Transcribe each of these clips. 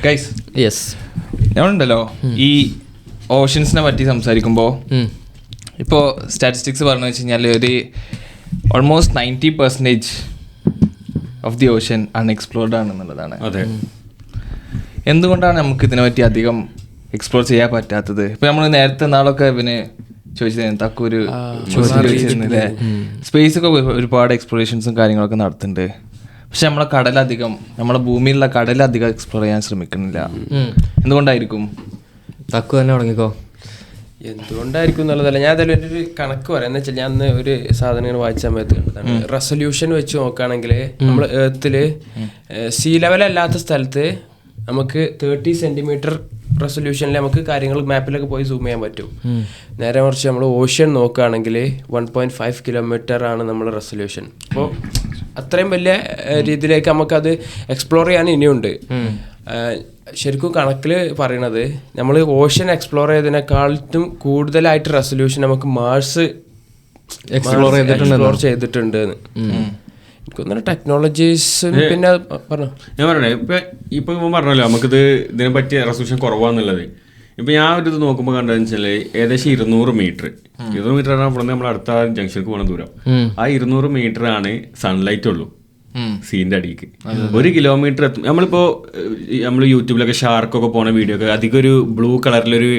Guys, ഞാനുണ്ടല്ലോ ഈ ഓഷൻസിനെ പറ്റി സംസാരിക്കുമ്പോൾ ഇപ്പോൾ സ്റ്റാറ്റിസ്റ്റിക്സ് പറഞ്ഞു വെച്ച് കഴിഞ്ഞാൽ ഒരു almost 90% of the ocean unexplored ആണെന്നുള്ളതാണ്. അതെ. എന്തുകൊണ്ടാണ് നമുക്ക് ഇതിനെ പറ്റി അധികം എക്സ്പ്ലോർ ചെയ്യാൻ പറ്റാത്തത്? ഇപ്പം നമ്മൾ നേരത്തെ നാളൊക്കെ പിന്നെ ചോദിച്ചത് തക്കൊരു ചോദിച്ചിരുന്നില്ലേ, സ്പേസ് ഒക്കെ ഒരുപാട് എക്സ്പ്ലോറേഷൻസും കാര്യങ്ങളൊക്കെ നടത്തുന്നുണ്ട്. പക്ഷെ നമ്മളെ ഭൂമിയിലുള്ള കടലധികം എക്സ്പ്ലോർ ചെയ്യാൻ ശ്രമിക്കുന്നില്ല. എന്തുകൊണ്ടായിരിക്കും? തക്കു തന്നെ തുടങ്ങിക്കോ. എന്തുകൊണ്ടായിരിക്കും എന്നുള്ളതല്ല, ഞാൻ അതിൽ ഒരു കണക്ക് പറയാം. എന്ന് വെച്ചാൽ ഞാൻ അന്ന് ഒരു സാധനം വായിച്ച സമയത്ത് കണ്ടതാണ്. റെസൊല്യൂഷൻ വെച്ച് നോക്കുകയാണെങ്കിൽ നമ്മൾ എർത്തിൽ സീ ലെവലല്ലാത്ത സ്ഥലത്ത് നമുക്ക് 30 സെന്റിമീറ്റർ റെസൊല്യൂഷനിൽ നമുക്ക് കാര്യങ്ങൾ മാപ്പിലൊക്കെ പോയി സൂം ചെയ്യാൻ പറ്റും. നേരെ മറിച്ച് നമ്മൾ ഓഷ്യൻ നോക്കുകയാണെങ്കിൽ 1.5 കിലോമീറ്റർ ആണ് നമ്മുടെ റെസൊല്യൂഷൻ. അപ്പോൾ അത്രയും വലിയ രീതിയിലേക്ക് നമുക്കത് എക്സ്പ്ലോർ ചെയ്യാൻ ഇനിയുണ്ട്. ശരിക്കും കണക്കിൽ പറയണത് നമ്മൾ ഓഷ്യൻ എക്സ്പ്ലോർ ചെയ്തതിനേക്കാളും കൂടുതലായിട്ട് റെസൊല്യൂഷൻ നമുക്ക് മാർസ് എക്സ്പ്ലോർ ചെയ്തിട്ടുണ്ട്. എനിക്കൊന്നും ടെക്നോളജീസ് പിന്നെ പറഞ്ഞു ഞാൻ പറയണേ, ഇപ്പം പറഞ്ഞല്ലോ നമുക്കിത് ഇതിനെ പറ്റിയ റെസൊല്യൂഷൻ കുറവാന്നുള്ളത്. ഇപ്പം ഞാൻ ഒരു ഇത് നോക്കുമ്പോൾ കണ്ടതെന്ന് വെച്ചാൽ ഏകദേശം 200 മീറ്റർ ആണ് ഇവിടെ നമ്മൾ അടുത്ത ജംഗ്ഷനിലേക്ക് പോകുന്ന ദൂരം. ആ 200 മീറ്റർ ആണ് സൺലൈറ്റ് ഉള്ളൂ സീൻ്റെ അടിക്ക്. 1 കിലോമീറ്റർ എത്തും. നമ്മൾ യൂട്യൂബിലൊക്കെ ഷാർക്കൊക്കെ പോണ വീഡിയോ ഒക്കെ അധികം ഒരു ബ്ലൂ കളറിലൊരു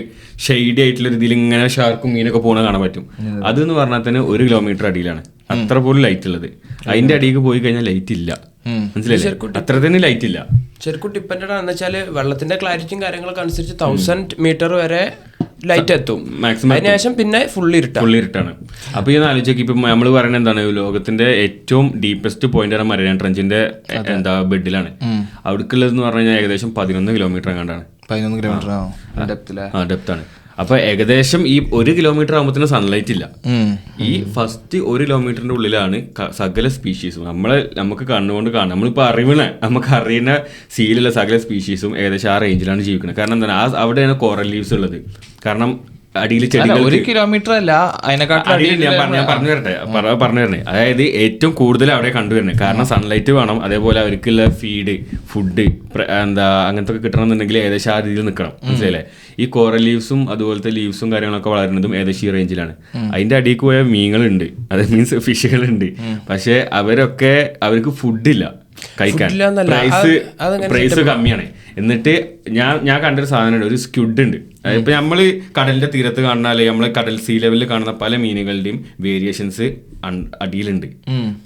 ഷെയ്ഡി ആയിട്ടുള്ള ഇതിൽ ഇങ്ങനെ ഷാർക്കും മീനൊക്കെ പോണ കാണാൻ പറ്റും. അതെന്ന് പറഞ്ഞാൽ തന്നെ 1 കിലോമീറ്റർ അടിയിലാണ് അത്ര പോലും ലൈറ്റ് ഉള്ളത്. അതിന്റെ അടിയിലേക്ക് പോയി കഴിഞ്ഞാൽ ലൈറ്റ് ഇല്ല, മനസ്സിലായില്ലേ? അത്ര തന്നെ ലൈറ്റ് ഇല്ല. ശരിക്കും ഡിപ്പെൻഡഡ് ആണെന്ന് വെച്ചാൽ വെള്ളത്തിന്റെ ക്ലാരിറ്റിയും കാര്യങ്ങളൊക്കെ അനുസരിച്ച് 1000 മീറ്റർ വരെ ലൈറ്റ് എത്തും. മാക്സിമം അതിനുശേഷം പിന്നെ ഫുൾ ഇരുട്ടാണ്. അപ്പൊ ഈ ആലോചിച്ചേക്ക് ഇപ്പൊ നമ്മൾ പറയുന്നത് എന്താണ്, ലോകത്തിന്റെ ഏറ്റവും ഡീപ്പസ്റ്റ് പോയിന്റ് ആണ് മരിയാന ട്രഞ്ചിന്റെ ബെഡിലാണ്. അവിടേക്കുള്ളതെന്ന് പറഞ്ഞു കഴിഞ്ഞാൽ ഏകദേശം 11 കിലോമീറ്റർ കണ്ടാണ്. 11 കിലോമീറ്റർ ഡെപ്താണ്. അപ്പൊ ഏകദേശം ഈ 1 കിലോമീറ്റർ ആകുമ്പോഴത്തേനും സൺലൈറ്റ് ഇല്ല. ഈ ഫസ്റ്റ് 1 കിലോമീറ്ററിന്റെ ഉള്ളിലാണ് സകല സ്പീഷീസും നമുക്ക് കണ്ണുകൊണ്ട് കാണാം. നമ്മളിപ്പോ നമുക്ക് അറിയുന്ന സീലുള്ള സകല സ്പീഷീസും ഏകദേശം ആ റേഞ്ചിലാണ് ജീവിക്കുന്നത്. കാരണം എന്താണ്, അവിടെയാണ് കോറൽ ലീവ്സ് ഉള്ളത്. കാരണം അടിയിൽ ചെടികൾ 1 കിലോമീറ്റർ അല്ല, അതിനെക്കാട്ടും ഞാൻ പറഞ്ഞു തരണേ. അതായത് ഏറ്റവും കൂടുതൽ അവിടെ കണ്ടുവരുന്നത്. കാരണം സൺലൈറ്റ് വേണം, അതേപോലെ അവർക്കുള്ള ഫുഡ് അങ്ങനത്തെ ഒക്കെ കിട്ടണമെന്നുണ്ടെങ്കിൽ ഏകദേശം ആ രീതിയിൽ നിൽക്കണം, മനസ്സിലല്ലേ? ഈ കോറൽ ലീവ്സും അതുപോലത്തെ ലീവ്സും കാര്യങ്ങളൊക്കെ വളരുന്നതും ഏകദേശം ഈ റേഞ്ചിലാണ്. അതിന്റെ അടിയിൽ പോയ മീനുകളുണ്ട്, അത് മീൻസ് ഫിഷുകളുണ്ട്. പക്ഷെ അവർക്ക് ഫുഡില്ല കഴിക്കാൻ. പ്രൈസ് കമ്മിയാണ്. എന്നിട്ട് ഞാൻ കണ്ടൊരു സാധനമുണ്ട്, ഒരു സ്ക്വിഡ് ഉണ്ട്. ഇപ്പൊ നമ്മള് കടലിന്റെ തീരത്ത് കാണുന്ന നമ്മള് കടൽ സീ ലെവലിൽ കാണുന്ന പല മീനുകളുടെയും വേരിയേഷൻസ് അടിയിലുണ്ട്.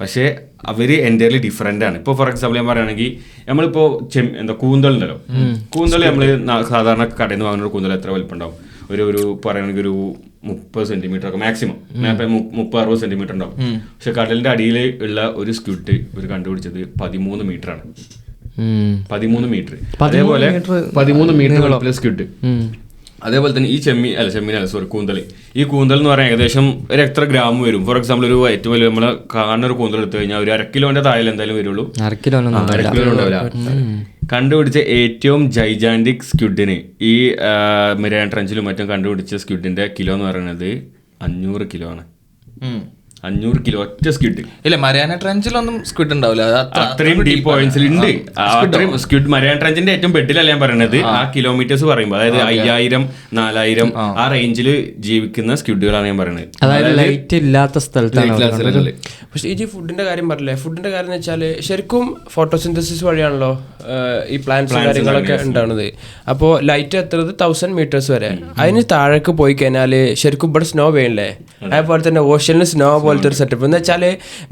പക്ഷെ അവര് എൻ്റയർലി ഡിഫറെന്റ് ആണ്. ഇപ്പൊ ഫോർ എക്സാമ്പിൾ ഞാൻ പറയുകയാണെങ്കിൽ നമ്മളിപ്പോ കൂന്തൽ ഉണ്ടല്ലോ, കൂന്തൽ നമ്മള് സാധാരണ കടയിൽ നിന്ന് വാങ്ങുന്ന കൂന്തൽ എത്ര വലിപ്പം ഉണ്ടാവും? ഒരു പറയുകയാണെങ്കിൽ ഒരു 30 സെന്റിമീറ്റർ ഒക്കെ മാക്സിമം, 30-60 സെന്റിമീറ്റർ ഉണ്ടാവും. പക്ഷെ കടലിന്റെ അടിയിൽ ഉള്ള ഒരു സ്ക്വിഡ് ഒരു കണ്ടുപിടിച്ചത് 13 മീറ്റർ ആണ്. 13 മീറ്റർ. അതേപോലെ 13 മീറ്റർ സ്ക്വിഡ്. അതേപോലെ തന്നെ ഈ കൂന്തൽ എന്ന് പറയാൻ ഏകദേശം ഒരു എത്ര ഗ്രാം വരും? ഫോർ എക്സാമ്പിൾ ഒരു ഏറ്റവും വലിയ നമ്മള് കാണുന്ന ഒരു കൂന്തൽ എടുത്തു കഴിഞ്ഞാൽ ഒരു 1 കിലോന്റെ താഴെ എന്തായാലും വരുള്ളൂ. 1 കിലോ ഉണ്ടാവില്ല. കണ്ടുപിടിച്ച ഏറ്റവും ജൈജാന്റിക് സ്ക്വിഡിന് ഈ മരിയാന ട്രഞ്ചിലും മറ്റും കണ്ടുപിടിച്ച സ്ക്വിഡിന്റെ കിലോ എന്ന് പറയുന്നത് 500 കിലോ ആണ്. 500 കിലോ ഒറ്റ സ്ക്വിഡ്. ഇല്ല, മരിയാന ട്രഞ്ചിലൊന്നും സ്ക്വിഡ് ഉണ്ടാവില്ല. അത്രയും ഡീപ്പ് പോയിന്റ്സിൽ ഉണ്ട് അത്രയും സ്ക്വിഡ്. മരിയാന ട്രഞ്ചിന്റെ ഏറ്റവും ബെഡിലല്ല ഞാൻ പറയുന്നത്, ആ കിലോമീറ്റേഴ്സ് പറയുമ്പോൾ അതായത് 5000-4000 ആ റേഞ്ചിൽ ജീവിക്കുന്ന സ്ക്വിഡുകളാണ് ഞാൻ പറയുന്നത്. അതായത് ലൈറ്റ് ഇല്ലാത്ത സ്ഥലത്താണ്. പക്ഷെ ഈ ഫുഡിന്റെ കാര്യം പറഞ്ഞില്ലേ, ഫുഡിന്റെ കാര്യം എന്ന് വെച്ചാൽ ശരിക്കും ഫോട്ടോസിന്തസിസ് വഴിയാണല്ലോ ഈ പ്ലാന്റ്സ് കാര്യങ്ങളൊക്കെ ഉണ്ടാവുന്നത്. അപ്പോൾ ലൈറ്റ് എത്തുന്നത് 1000 മീറ്റേഴ്സ് വരെ. അതിന് താഴേക്ക് പോയി കഴിഞ്ഞാൽ ശരിക്കും ഇവിടെ സ്നോ വീണില്ലേ, അതേപോലെ തന്നെ ഓഷ്യനിൽ സ്നോ പോലത്തെ ഒരു സെറ്റപ്പ് എന്ന് വെച്ചാൽ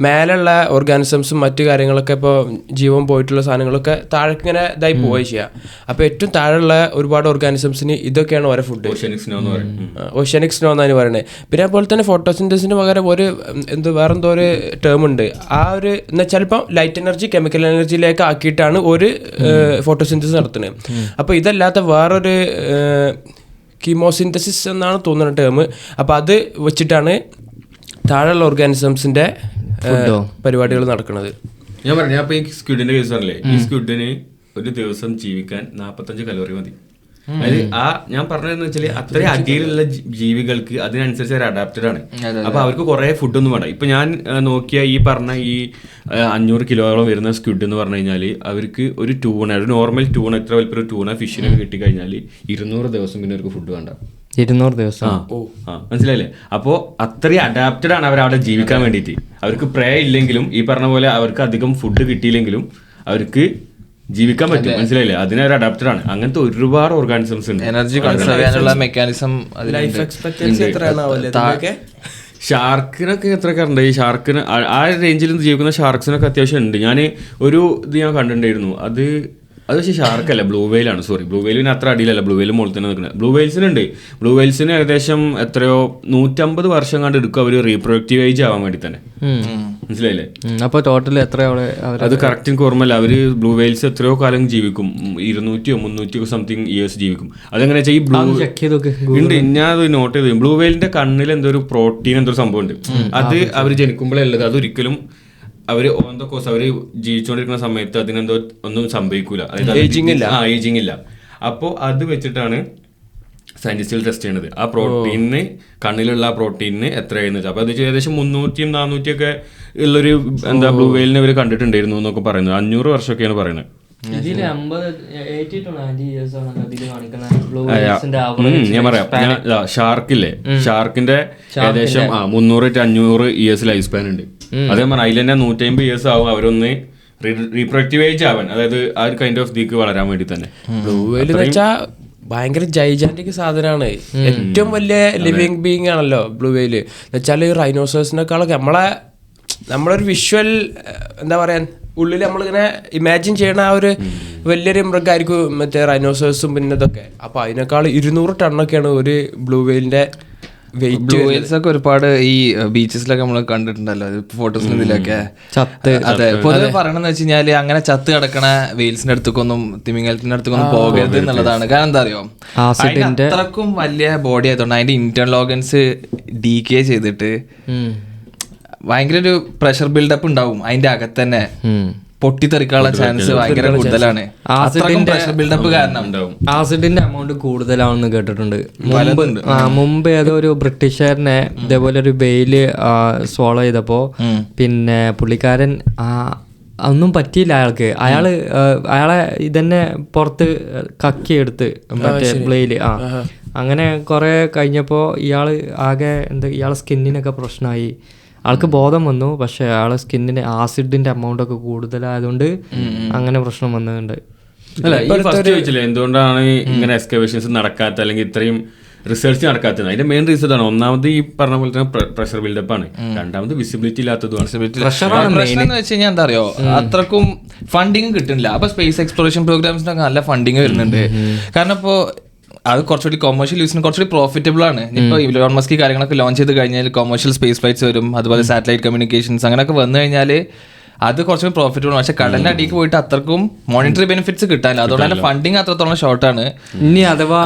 മേലുള്ള ഓർഗാനിസംസും മറ്റു കാര്യങ്ങളൊക്കെ ഇപ്പോൾ ജീവൻ പോയിട്ടുള്ള സാധനങ്ങളൊക്കെ താഴേക്ക് ഇങ്ങനെ ഇതായി പോവുക ചെയ്യുക. അപ്പോൾ ഏറ്റവും താഴെയുള്ള ഒരുപാട് ഓർഗാനിസംസിന് ഇതൊക്കെയാണ് ഓരോ ഫുഡ്. ഓഷ്യനിക് സ്നോ എന്നാണ് പറയുന്നത്. പിന്നെ അതുപോലെ തന്നെ ഫോട്ടോസിന്തസിന് പകരം വേറെന്തോ ഒരു ടേം ഉണ്ട്. ആ ഒരു എന്ന് വെച്ചാൽ ഇപ്പം ലൈറ്റ് എനർജി കെമിക്കൽ എനർജിയിലേക്ക് ആക്കിയിട്ടാണ് ഒരു ഫോട്ടോസിന്തസിസ് നടത്തുന്നത്. അപ്പോൾ ഇതല്ലാത്ത വേറൊരു കീമോസിന്തസിസ് എന്നാണ് തോന്നുന്ന ടേം. അപ്പോൾ അത് വെച്ചിട്ടാണ് താഴെയുള്ള ഓർഗാനിസംസിന്റെ പരിപാടികൾ നടക്കുന്നത്. ഞാൻ പറഞ്ഞു, ഞാൻ ഈ സ്ക്വിഡിന്റെ കേസ് പറഞ്ഞില്ലേ, ഈ സ്ക്വിഡിന് ഒരു ദിവസം ജീവിക്കാൻ 45 കലോറി മതി. അതായത് ഞാൻ പറഞ്ഞതെന്ന് വെച്ചാൽ അത്രയും അടിയിലുള്ള ജീവികൾക്ക് അതിനനുസരിച്ച് അവർ അഡാപ്റ്റഡ് ആണ്. അപ്പൊ അവർക്ക് കുറെ ഫുഡൊന്നും വേണ്ട. ഇപ്പൊ ഞാൻ നോക്കിയ ഈ പറഞ്ഞ ഈ 500 കിലോയോളം വരുന്ന സ്ക്വിഡ് എന്ന് പറഞ്ഞു കഴിഞ്ഞാൽ അവർക്ക് ഒരു നോർമൽ ട്യൂണ എത്ര വലിപ്പം ട്യൂണ ഫിഷിനൊക്കെ കിട്ടിക്കഴിഞ്ഞാൽ 200 ദിവസം പിന്നെ അവർക്ക് ഫുഡ് വേണ്ട. 200 ദിവസം. മനസ്സിലായില്ലേ? അപ്പോ അത്രയും അഡാപ്റ്റഡ് ആണ് അവർ അവിടെ ജീവിക്കാൻ വേണ്ടിയിട്ട്. അവർക്ക് പ്രേ ഇല്ലെങ്കിലും ഈ പറഞ്ഞ പോലെ അവർക്ക് അധികം ഫുഡ് കിട്ടിയില്ലെങ്കിലും അവർക്ക് ജീവിക്കാൻ പറ്റും. മനസ്സിലായില്ലേ? അതിനൊരു അഡാപ്റ്റഡ് ആണ്. അങ്ങനത്തെ ഒരുപാട് ഓർഗാനിസംസ് ഉണ്ട്. എനർജി കൺസർവ് ചെയ്യാനുള്ള മെക്കാനിസം. ലൈഫ് എക്സ്പെക്ടൻസി എത്രയാണ്? ഷാർക്കിനൊക്കെ എത്രയൊക്കെ ഉണ്ട്? ഈ ഷാർക്കിന് ആ റേഞ്ചിൽ ജീവിക്കുന്ന ഷാർക്സിനൊക്കെ അത്യാവശ്യം ഉണ്ട്. ഞാൻ ഒരു ഇത് ഞാൻ കണ്ടിട്ടുണ്ടായിരുന്നു. അത് പക്ഷേ ഷാർക്കല്ല, ബ്ലൂ വെയിലാണ്. സോറി, ബ്ലൂ വെയിലിന് അത്ര അടിയിലല്ല, ബ്ലൂ വെയിൽ മുകളിൽ തന്നെ നിൽക്കുന്നത്. ബ്ലൂ വെയിൽസിനുണ്ട്. ബ്ലൂ വെയിൽസിന് ഏകദേശം എത്രയോ 150 വർഷം കണ്ട് എടുക്കും അവർ റീപ്രൊഡക്റ്റീവ് ഏജ് ആവാൻ വേണ്ടി തന്നെ. മനസ്സിലായില്ലേ? അപ്പോൾ ടോട്ടൽ എത്ര? അത് കറക്റ്റ് എനിക്ക് ഓർമ്മയില്ല. അവർ ബ്ലൂ വെയിൽസ് എത്രയോ കാലം ജീവിക്കും, 200 300 സംതിങ് ഇയേഴ്സ് ജീവിക്കും. അതെങ്ങനെ വെച്ചാൽ ഈ ബ്ലൂ ഉണ്ട്, ഞാൻ അത് നോട്ട് ചെയ്തു. ബ്ലൂ വെയിലിന്റെ കണ്ണിൽ എന്തോ ഒരു പ്രോട്ടീൻ എന്തോ സംഭവം ഉണ്ട്. അത് അവർ ജനിക്കുമ്പോഴേ ഉള്ളത്. അതൊരിക്കലും അവര് ഓൺ ദ കോഴ്സ് അവര് ജീവിച്ചുകൊണ്ടിരിക്കുന്ന സമയത്ത് അതിനെന്തോ ഒന്നും സംഭവിക്കൂല, ഏജിങ് ഇല്ല. അപ്പോൾ അത് വെച്ചിട്ടാണ് സയന്റിസ്റ്റുകൾ ടെസ്റ്റ് ചെയ്യണത്. ആ പ്രോട്ടീനിന്, കണ്ണിലുള്ള ആ പ്രോട്ടീനിന് എത്രയായിരുന്നു. അപ്പൊ അത് ഏകദേശം 300 400 ഒക്കെ ഉള്ളൊരു ബ്ലൂ വെയിലിനെ അവർ കണ്ടിട്ടുണ്ടായിരുന്നു എന്നൊക്കെ പറയുന്നത്. 500 വർഷമൊക്കെയാണ് പറയുന്നത്. ഞാൻ പറയാം, ഷാർക്കില്ലേ, ഷാർക്കിന്റെ ഏകദേശം 300 to 500 ഇയേഴ്സ് ലൈഫ് സ്പാൻ ഉണ്ട്. അതേ പറഞ്ഞാൽ അതിൽ തന്നെ 150 ഇയേഴ്സ് ആവും അവരൊന്ന് റീപ്രൊഡക്റ്റീവ് ഏജ് ആവാൻ, അതായത് ആ ഒരു കൈൻഡ് ഓഫ് ദീക്ക് വളരാൻ വേണ്ടി തന്നെ. ബ്ലൂ വെയിൽ എന്ന് വെച്ചാൽ ഭയങ്കര ജൈജാന്റിക് സാധനമാണ്. ഏറ്റവും വലിയ ലിവിങ് ബീങ് ആണല്ലോ ബ്ലൂ വെയിൽ എന്ന് വെച്ചാൽ. റൈനോസേഴ്സിനേക്കാളൊക്കെ നമ്മളൊരു വിഷ്വൽ എന്താ പറയാ, ഉള്ളിൽ നമ്മളിങ്ങനെ ഇമാജിൻ ചെയ്യണ ആ ഒരു വലിയൊരു മൃഗമായിരിക്കും മറ്റേ റൈനോസേഴ്സും പിന്നെ ഇതൊക്കെ. അപ്പൊ അതിനേക്കാൾ 200 ടണ്ണൊക്കെയാണ് ഒരു ബ്ലൂ വെയിലിന്റെ വെയിറ്റ്. ബ്ലൂ വെയിൽസ് ഒക്കെ ഒരുപാട് ഈ ബീച്ചസിലൊക്കെ നമ്മൾ കണ്ടിട്ടുണ്ടല്ലോ, ഫോട്ടോസിന് ഇതിലൊക്കെ ചത്ത്. അതെ, പൊതുവെ പറയണെന്ന് വെച്ച് കഴിഞ്ഞാല് അങ്ങനെ ചത്ത് കിടക്കണ വെയിൽസിന്റെ അടുത്തേക്കൊന്നും തിമിംഗലത്തിന്റെ അടുത്തേക്കൊന്നും പോകരുത് എന്നുള്ളതാണ്. കാരണം എന്താ അറിയോ, അതിന്റെ അത്രക്കും വലിയ ബോഡി ആയതുകൊണ്ട് അതിന്റെ ഇന്റേണൽ ഓർഗൻസ് ഡീകേ ചെയ്തിട്ട് ഭയങ്കര ഒരു പ്രഷർ ബിൽഡപ്പ് ഉണ്ടാവും അതിന്റെ അകത്ത് തന്നെ. പൊട്ടിത്തെറിക്കാനുള്ള ചാൻസ് ഭയങ്കര കൂടുതലാണ് പ്രഷർ ബിൽഡപ്പ് കാരണം. ആസിഡിന്റെ എമൗണ്ട് കൂടുതലാണെന്ന് കേട്ടിട്ടുണ്ട്. മുമ്പ് ഏതോ ഒരു ബ്രിട്ടീഷുകാരനെ ഇതേപോലെ ഒരു വെയില് സോളോ ചെയ്തപ്പോ പിന്നെ പുള്ളിക്കാരൻ ഒന്നും പറ്റിയില്ല അയാൾക്ക്. അയാളെ ഇതന്നെ പുറത്ത് കക്കിയെടുത്ത് മറ്റേ ബ്ലേയില് അങ്ങനെ കുറെ കഴിഞ്ഞപ്പോ ഇയാള് ആകെ ഇയാളെ സ്കിന്നിനൊക്കെ പ്രശ്നമായി. ആൾക്ക് ബോധം വന്നു, പക്ഷെ അയാളെ സ്കിന്നിന് ആസിഡിന്റെ എമൗണ്ട് ഒക്കെ കൂടുതലായതുകൊണ്ട് അങ്ങനെ പ്രശ്നം വന്നിട്ടുണ്ട്. അല്ല, ഈ ഫസ്റ്റ് ചോദിച്ചില്ലേ എന്തുകൊണ്ടാണ് ഇങ്ങനെ എക്സ്കവേഷൻസ് നടക്കാത്ത അല്ലെങ്കിൽ ഇത്രയും റിസർച്ച് നടക്കാത്തത്? അതിന്റെ മെയിൻ റീസൺ ആണ്. ഒന്നാമത് ഈ പറഞ്ഞ പോലെ തന്നെ പ്രഷർ ബിൽഡപ്പ് ആണ്. രണ്ടാമത് വിസിബിലിറ്റി ഇല്ലാത്തതുമാണ്. പ്രശ്നം എന്ന് വെച്ച് കഴിഞ്ഞാൽ എന്താ അറിയോ, അത്രക്കും ഫണ്ടിങ് കിട്ടുന്നില്ല. അപ്പൊ സ്പേസ് എക്സ്പ്ലോറേഷൻ പ്രോഗ്രാംസിനൊക്കെ നല്ല ഫണ്ടിങ് വരുന്നുണ്ട്. കാരണം ഇപ്പോ അത് കുറച്ചുകൂടി കൊമേഴ്ഷ്യൽ യൂസിന് കുറച്ചുകൂടി പ്രോഫിറ്റബിൾ ആണ്. ഇപ്പോൾ ഇലോൺ മസ്ക് കാര്യങ്ങളൊക്കെ ലോഞ്ച് ചെയ്ത് കഴിഞ്ഞാൽ കൊമേഴ്ഷ്യൽ സ്പേസ് ഫ്ലൈറ്റ്സ് വരും, അതുപോലെ സാറ്റലൈറ്റ് കമ്മ്യൂണിക്കേഷൻസ് അങ്ങനെയൊക്കെ വന്നു കഴിഞ്ഞാൽ അത് കുറച്ചുകൂടി പ്രോഫിറ്റബിൾ ആണ്. പക്ഷെ കടലിന്റെ അടിക്ക് പോയിട്ട് അത്രക്കും മോണിറ്ററി ബെനിഫിറ്റ്സ് കിട്ടാനില്ല. അതുകൊണ്ട് തന്നെ ഫണ്ടിങ് അത്രത്തോളം ഷോർട്ടാണ്. ഇനി അഥവാ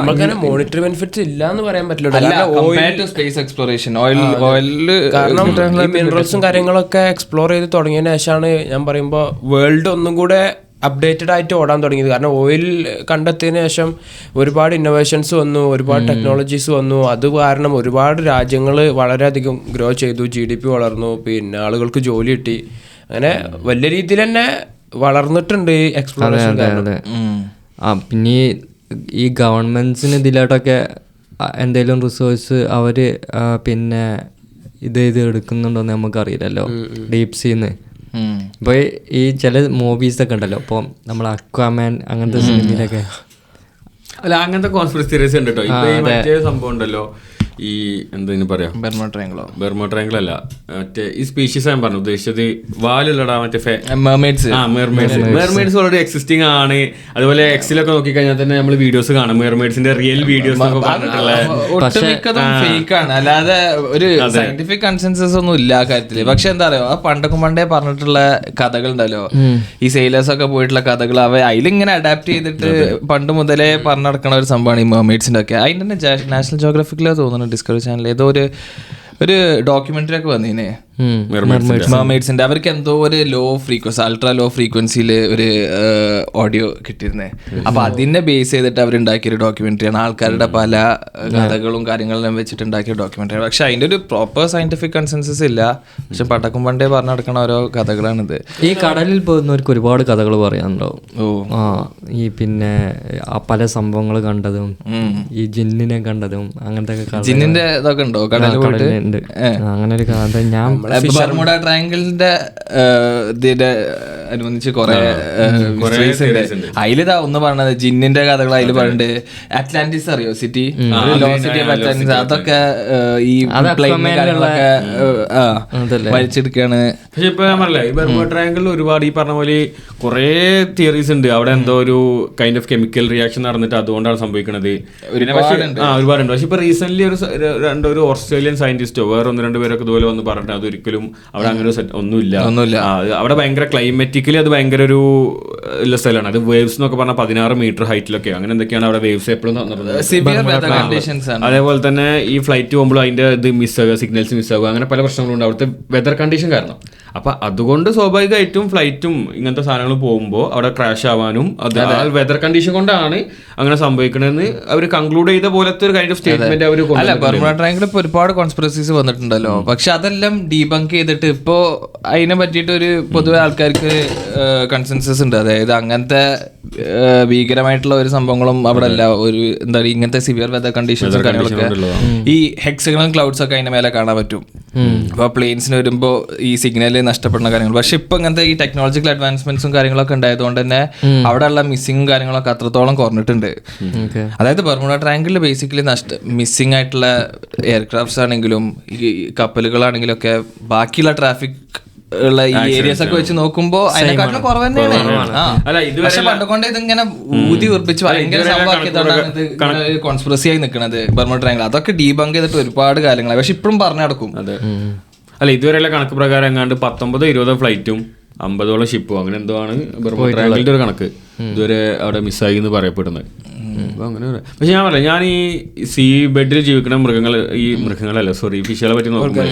മോണിറ്ററി ബെനിഫിറ്റ്സ് ഇല്ല എന്ന് പറയാൻ പറ്റില്ല. സ്പേസ് എക്സ്പ്ലോറേഷൻ ഓയില് കാരണം ഈ മിനറൽസും കാര്യങ്ങളൊക്കെ എക്സ്പ്ലോർ ചെയ്ത് തുടങ്ങിയതിന് ശേഷമാണ് ഞാൻ പറയുമ്പോൾ വേൾഡ് ഒന്നും കൂടെ അപ്ഡേറ്റഡ് ആയിട്ട് ഓടാൻ തുടങ്ങിയത്. കാരണം ഓയിൽ കണ്ടെത്തിയതിനു ശേഷം ഒരുപാട് ഇന്നോവേഷൻസ് വന്നു, ഒരുപാട് ടെക്നോളജീസ് വന്നു. അത് കാരണം ഒരുപാട് രാജ്യങ്ങൾ വളരെയധികം ഗ്രോ ചെയ്തു, GDP വളർന്നു, പിന്നെ ആളുകൾക്ക് ജോലി കിട്ടി. അങ്ങനെ വലിയ രീതിയിൽ തന്നെ വളർന്നിട്ടുണ്ട് ഈ എക്സ്പ്ലോറേഷൻ. പിന്നെ ഈ ഗവൺമെന്റ്സിന് ഇതിലോട്ടൊക്കെ എന്തെങ്കിലും റിസോഴ്സ് അവര് പിന്നെ ഇത് എടുക്കുന്നുണ്ടോന്ന് നമുക്കറിയില്ലല്ലോ ഡീപ് സീന്ന്. ഇപ്പൊ ഈ ചില മൂവീസ് ഒക്കെ ഉണ്ടല്ലോ, ഇപ്പൊ നമ്മൾ അക്വാമാൻ അങ്ങനത്തെ സിനിമയിലൊക്കെ അല്ല അങ്ങനത്തെ കോൺസ്പിറസി തിയറീസ് ഉണ്ട് കേട്ടോ. ഇപ്പൊ ഈ മറ്റേ സംഭവം ഉണ്ടല്ലോ, ഈ എന്താ പറയാ, ബെർമുഡ ട്രയാങ്കിൾ അല്ല, മറ്റേ ഈ സ്പീഷീസ് ഞാൻ പറഞ്ഞു ഉദ്ദേശിച്ചത് വാലുള്ളടാ, മറ്റേ മെർമെയ്ഡ്സ് ഓൾറെഡി എക്സിസ്റ്റിംഗ് ആണ്. അതുപോലെ എക്സിലൊക്കെ നോക്കിക്കഴിഞ്ഞാൽ തന്നെ നമ്മൾ വീഡിയോസ് കാണും, മെർമെയ്ഡ്സിന്റെ റിയൽ വീഡിയോസ് ഒക്കെ പറഞ്ഞിട്ടുള്ള ഫേക്ക് ആണ്, അല്ലാതെ ഒരു സയന്റിഫിക് കൺസെൻസസ് ഒന്നും ഇല്ല ആ കാര്യത്തില്. പക്ഷെ എന്താ പറയുക, ആ പണ്ടേ പറഞ്ഞിട്ടുള്ള കഥകൾ ഉണ്ടല്ലോ, ഈ സെയിലേഴ്സ് ഒക്കെ പോയിട്ടുള്ള കഥകൾ, അതിലിങ്ങനെ അഡാപ്റ്റ് ചെയ്തിട്ട് പണ്ട് മുതലേ പറഞ്ഞു നടക്കുന്ന ഒരു സംഭവമാണ് ഈ മെർമെയ്ഡ്സിന്റെ ഒക്കെ. അതിന്റെ തന്നെ നാഷണൽ ജോഗ്രഫിക്കിലോ തോന്നുന്നു, ഡിസ്കവറി ചാനൽ ഏതോ ഒരു ഡോക്യുമെന്ററി ഒക്കെ വന്നീനെ. മെർമെയ്ഡ്സിന്റെ അവർക്ക് എന്തോ ഒരു ലോ ഫ്രീക്വൻസി അൾട്രാ ലോ ഫ്രീക്വൻസിയിൽ ഒരു ഓഡിയോ കിട്ടിയിരുന്നേ. അപ്പൊ അതിനെ ബേസ് ചെയ്തിട്ട് അവരുണ്ടാക്കിയൊരു ഡോക്യുമെന്ററിയാണ്. ആൾക്കാരുടെ പല കഥകളും കാര്യങ്ങളും വെച്ചിട്ട് ഉണ്ടാക്കിയ ഡോക്യുമെന്ററിയാണ്. പക്ഷെ അതിന്റെ ഒരു പ്രോപ്പർ സയന്റിഫിക് കൺസെൻസസ് ഇല്ല. പക്ഷെ പണ്ടക്കും പണ്ടേ പറഞ്ഞു നടക്കുന്ന ഓരോ കഥകളാണിത്. ഈ കടലിൽ പോകുന്നവർക്ക് ഒരുപാട് കഥകൾ പറയാനുണ്ടാവും. ഈ പിന്നെ പല സംഭവങ്ങൾ കണ്ടതും ഈ ജിന്നിനെ കണ്ടതും അങ്ങനത്തെ ജിന്നിന്റെ ഇതൊക്കെ ഉണ്ടോ കടലിൽ പോയിട്ട്? അങ്ങനെ ഒരു കഥ ഞാൻ ബർമുഡ ട്രയാങ്കിളിന്റെ ഇതിന്റെ അനുബന്ധിച്ച് കുറെ അതിലിതാ ഒന്ന് പറഞ്ഞത് ജിന്നിന്റെ കഥകൾ അതിൽ പറഞ്ഞിട്ട് അറ്റ്ലാന്റിസ് അറിയോ സിറ്റി ലോ സിറ്റി ഓഫ് അറ്റ്ലാന്റിസ് അതൊക്കെ ഈ വലിച്ചെടുക്കാണ്. പക്ഷെ ഇപ്പൊ ഞാൻ പറഞ്ഞില്ല ഈ ബർമുഡ ട്രയാങ്കിളിൽ ഒരുപാട് ഈ പറഞ്ഞ പോലെ കുറെ തിയറീസ് ഉണ്ട്. അവിടെ എന്തോ ഒരു കൈൻഡ് ഓഫ് കെമിക്കൽ റിയാക്ഷൻ നടന്നിട്ട് അതുകൊണ്ടാണ് സംഭവിക്കുന്നത്. ഒരുപാടുണ്ട്. പക്ഷെ ഇപ്പൊ റീസെന്റ് ഒരു ഓസ്ട്രേലിയൻ സയന്റിസ്റ്റോ വേറെ 1-2 പേരൊക്കെ ഇതുപോലെ വന്ന് പറഞ്ഞിട്ട് അതൊരിക്കലും അവിടെ അങ്ങനെ ഒന്നുമില്ല. അവിടെ ഭയങ്കര ക്ലൈമറ്റിക്കലി അത് ഭയങ്കര ഒരു ഉള്ള സ്ഥലമാണ്. അത് വേവ്സ് എന്നൊക്കെ പറഞ്ഞാൽ 16 മീറ്റർ ഹൈറ്റിലൊക്കെ അങ്ങനെ എന്തൊക്കെയാണ് അവിടെ വേവ്സ് എപ്പോഴും നടന്നത്. അതേപോലെ തന്നെ ഈ ഫ്ലൈറ്റ് പോകുമ്പോൾ അതിന്റെ ഇത് മിസ്സാകുക, സിഗ്നൽസ് മിസ്സാകുക, അങ്ങനെ പല പ്രശ്നങ്ങളുണ്ട് അവിടുത്തെ വെതർ കണ്ടീഷൻ കാരണം. അപ്പൊ അതുകൊണ്ട് സ്വാഭാവികമായിട്ടും ഫ്ലൈറ്റും ഇങ്ങനത്തെ സാധനങ്ങൾ പോകുമ്പോൾ അവിടെ ക്രാഷ് ആവാനും അത് വെതർ കണ്ടീഷൻ കൊണ്ടാണ് അങ്ങനെ സംഭവിക്കണമെന്ന് അവർ കൺക്ലൂഡ് ചെയ്ത പോലത്തെ ഒരു കൈൻഡ് ഓഫ് സ്റ്റേറ്റ്മെന്റ് അവർ ബർമുഡ ട്രയാങ്കിൾ ഇപ്പൊ ഒരുപാട് കോൺസ്പിറസീസ് വന്നിട്ടുണ്ടല്ലോ. പക്ഷെ അതെല്ലാം ഡീബങ്ക് ചെയ്തിട്ട് ഇപ്പോ അതിനെ പറ്റിയിട്ട് ഒരു പൊതുവെ ആൾക്കാർക്ക് കൺസെൻസസ് ഉണ്ട്. അതായത് അങ്ങനത്തെ ഭീകരമായിട്ടുള്ള ഒരു സംഭവങ്ങളും അവിടെ അല്ല. ഒരു എന്താ പറയുക ഇങ്ങനത്തെ സിവിയർ വെതർ കണ്ടീഷൻസ് കാര്യങ്ങളൊക്കെ ഈ ഹെക്സഗണൽ ക്ലൗഡ്സ് ഒക്കെ അതിന്റെ മേലെ കാണാൻ പറ്റും. അപ്പൊ പ്ലെയിൻസിന് വരുമ്പോ ഈ സിഗ്നൽ നഷ്ടപ്പെടുന്ന കാര്യങ്ങൾ. പക്ഷെ ഇപ്പൊ ഇങ്ങനത്തെ ഈ ടെക്നോളജിക്കൽ അഡ്വാൻസ്മെന്റ്സും കാര്യങ്ങളൊക്കെ ഉണ്ടായതുകൊണ്ട് തന്നെ അവിടെയുള്ള മിസ്സിങ്ങും കാര്യങ്ങളൊക്കെ അത്രത്തോളം കുറഞ്ഞിട്ടുണ്ട്. അതായത് ബർമുഡ ട്രയാങ്കിളിൽ ബേസിക്കലി മിസ്സിംഗ് ആയിട്ടുള്ള എയർക്രാഫ്റ്റ്സ് ആണെങ്കിലും ഈ കപ്പലുകളാണെങ്കിലും ഒക്കെ ബാക്കിയുള്ള ട്രാഫിക് ഉള്ള ഈ ഏരിയസ് ഒക്കെ വെച്ച് നോക്കുമ്പോ അതിനെക്കാട്ടിലും കുറവ് തന്നെയാണ്. പക്ഷെ പണ്ടുകൊണ്ട് ഇതിങ്ങനെ ഊതി ഉറപ്പിച്ച് ഭയങ്കര സംഭവമാക്കിയതാണ് കോൺസ്പിറസി ആയി നിൽക്കുന്നത് ബർമുഡ ട്രയാങ്കിൾ. അതൊക്കെ ഡീബങ്ക് ചെയ്തിട്ട് ഒരുപാട് കാലങ്ങളായി. പക്ഷെ ഇപ്പോഴും പറഞ്ഞു നടക്കും. അല്ല ഇതുവരെയുള്ള കണക്ക് പ്രകാരം എങ്ങാണ്ട് 19-20 ഫ്ലൈറ്റും 50ഓളം ഷിപ്പും അങ്ങനെ എന്തോ ആണ് ബർമുഡ ട്രയാങ്കിളിന്റെ ഒരു കണക്ക് ഇതുവരെ അവിടെ മിസ്സായി എന്ന് പറയപ്പെടുന്നത്. അങ്ങനെ പക്ഷെ ഞാൻ പറയാം, ഞാൻ ഈ സീ ബെഡിൽ ജീവിക്കുന്ന ഫിഷുകളെ പറ്റി നോക്കുമ്പോൾ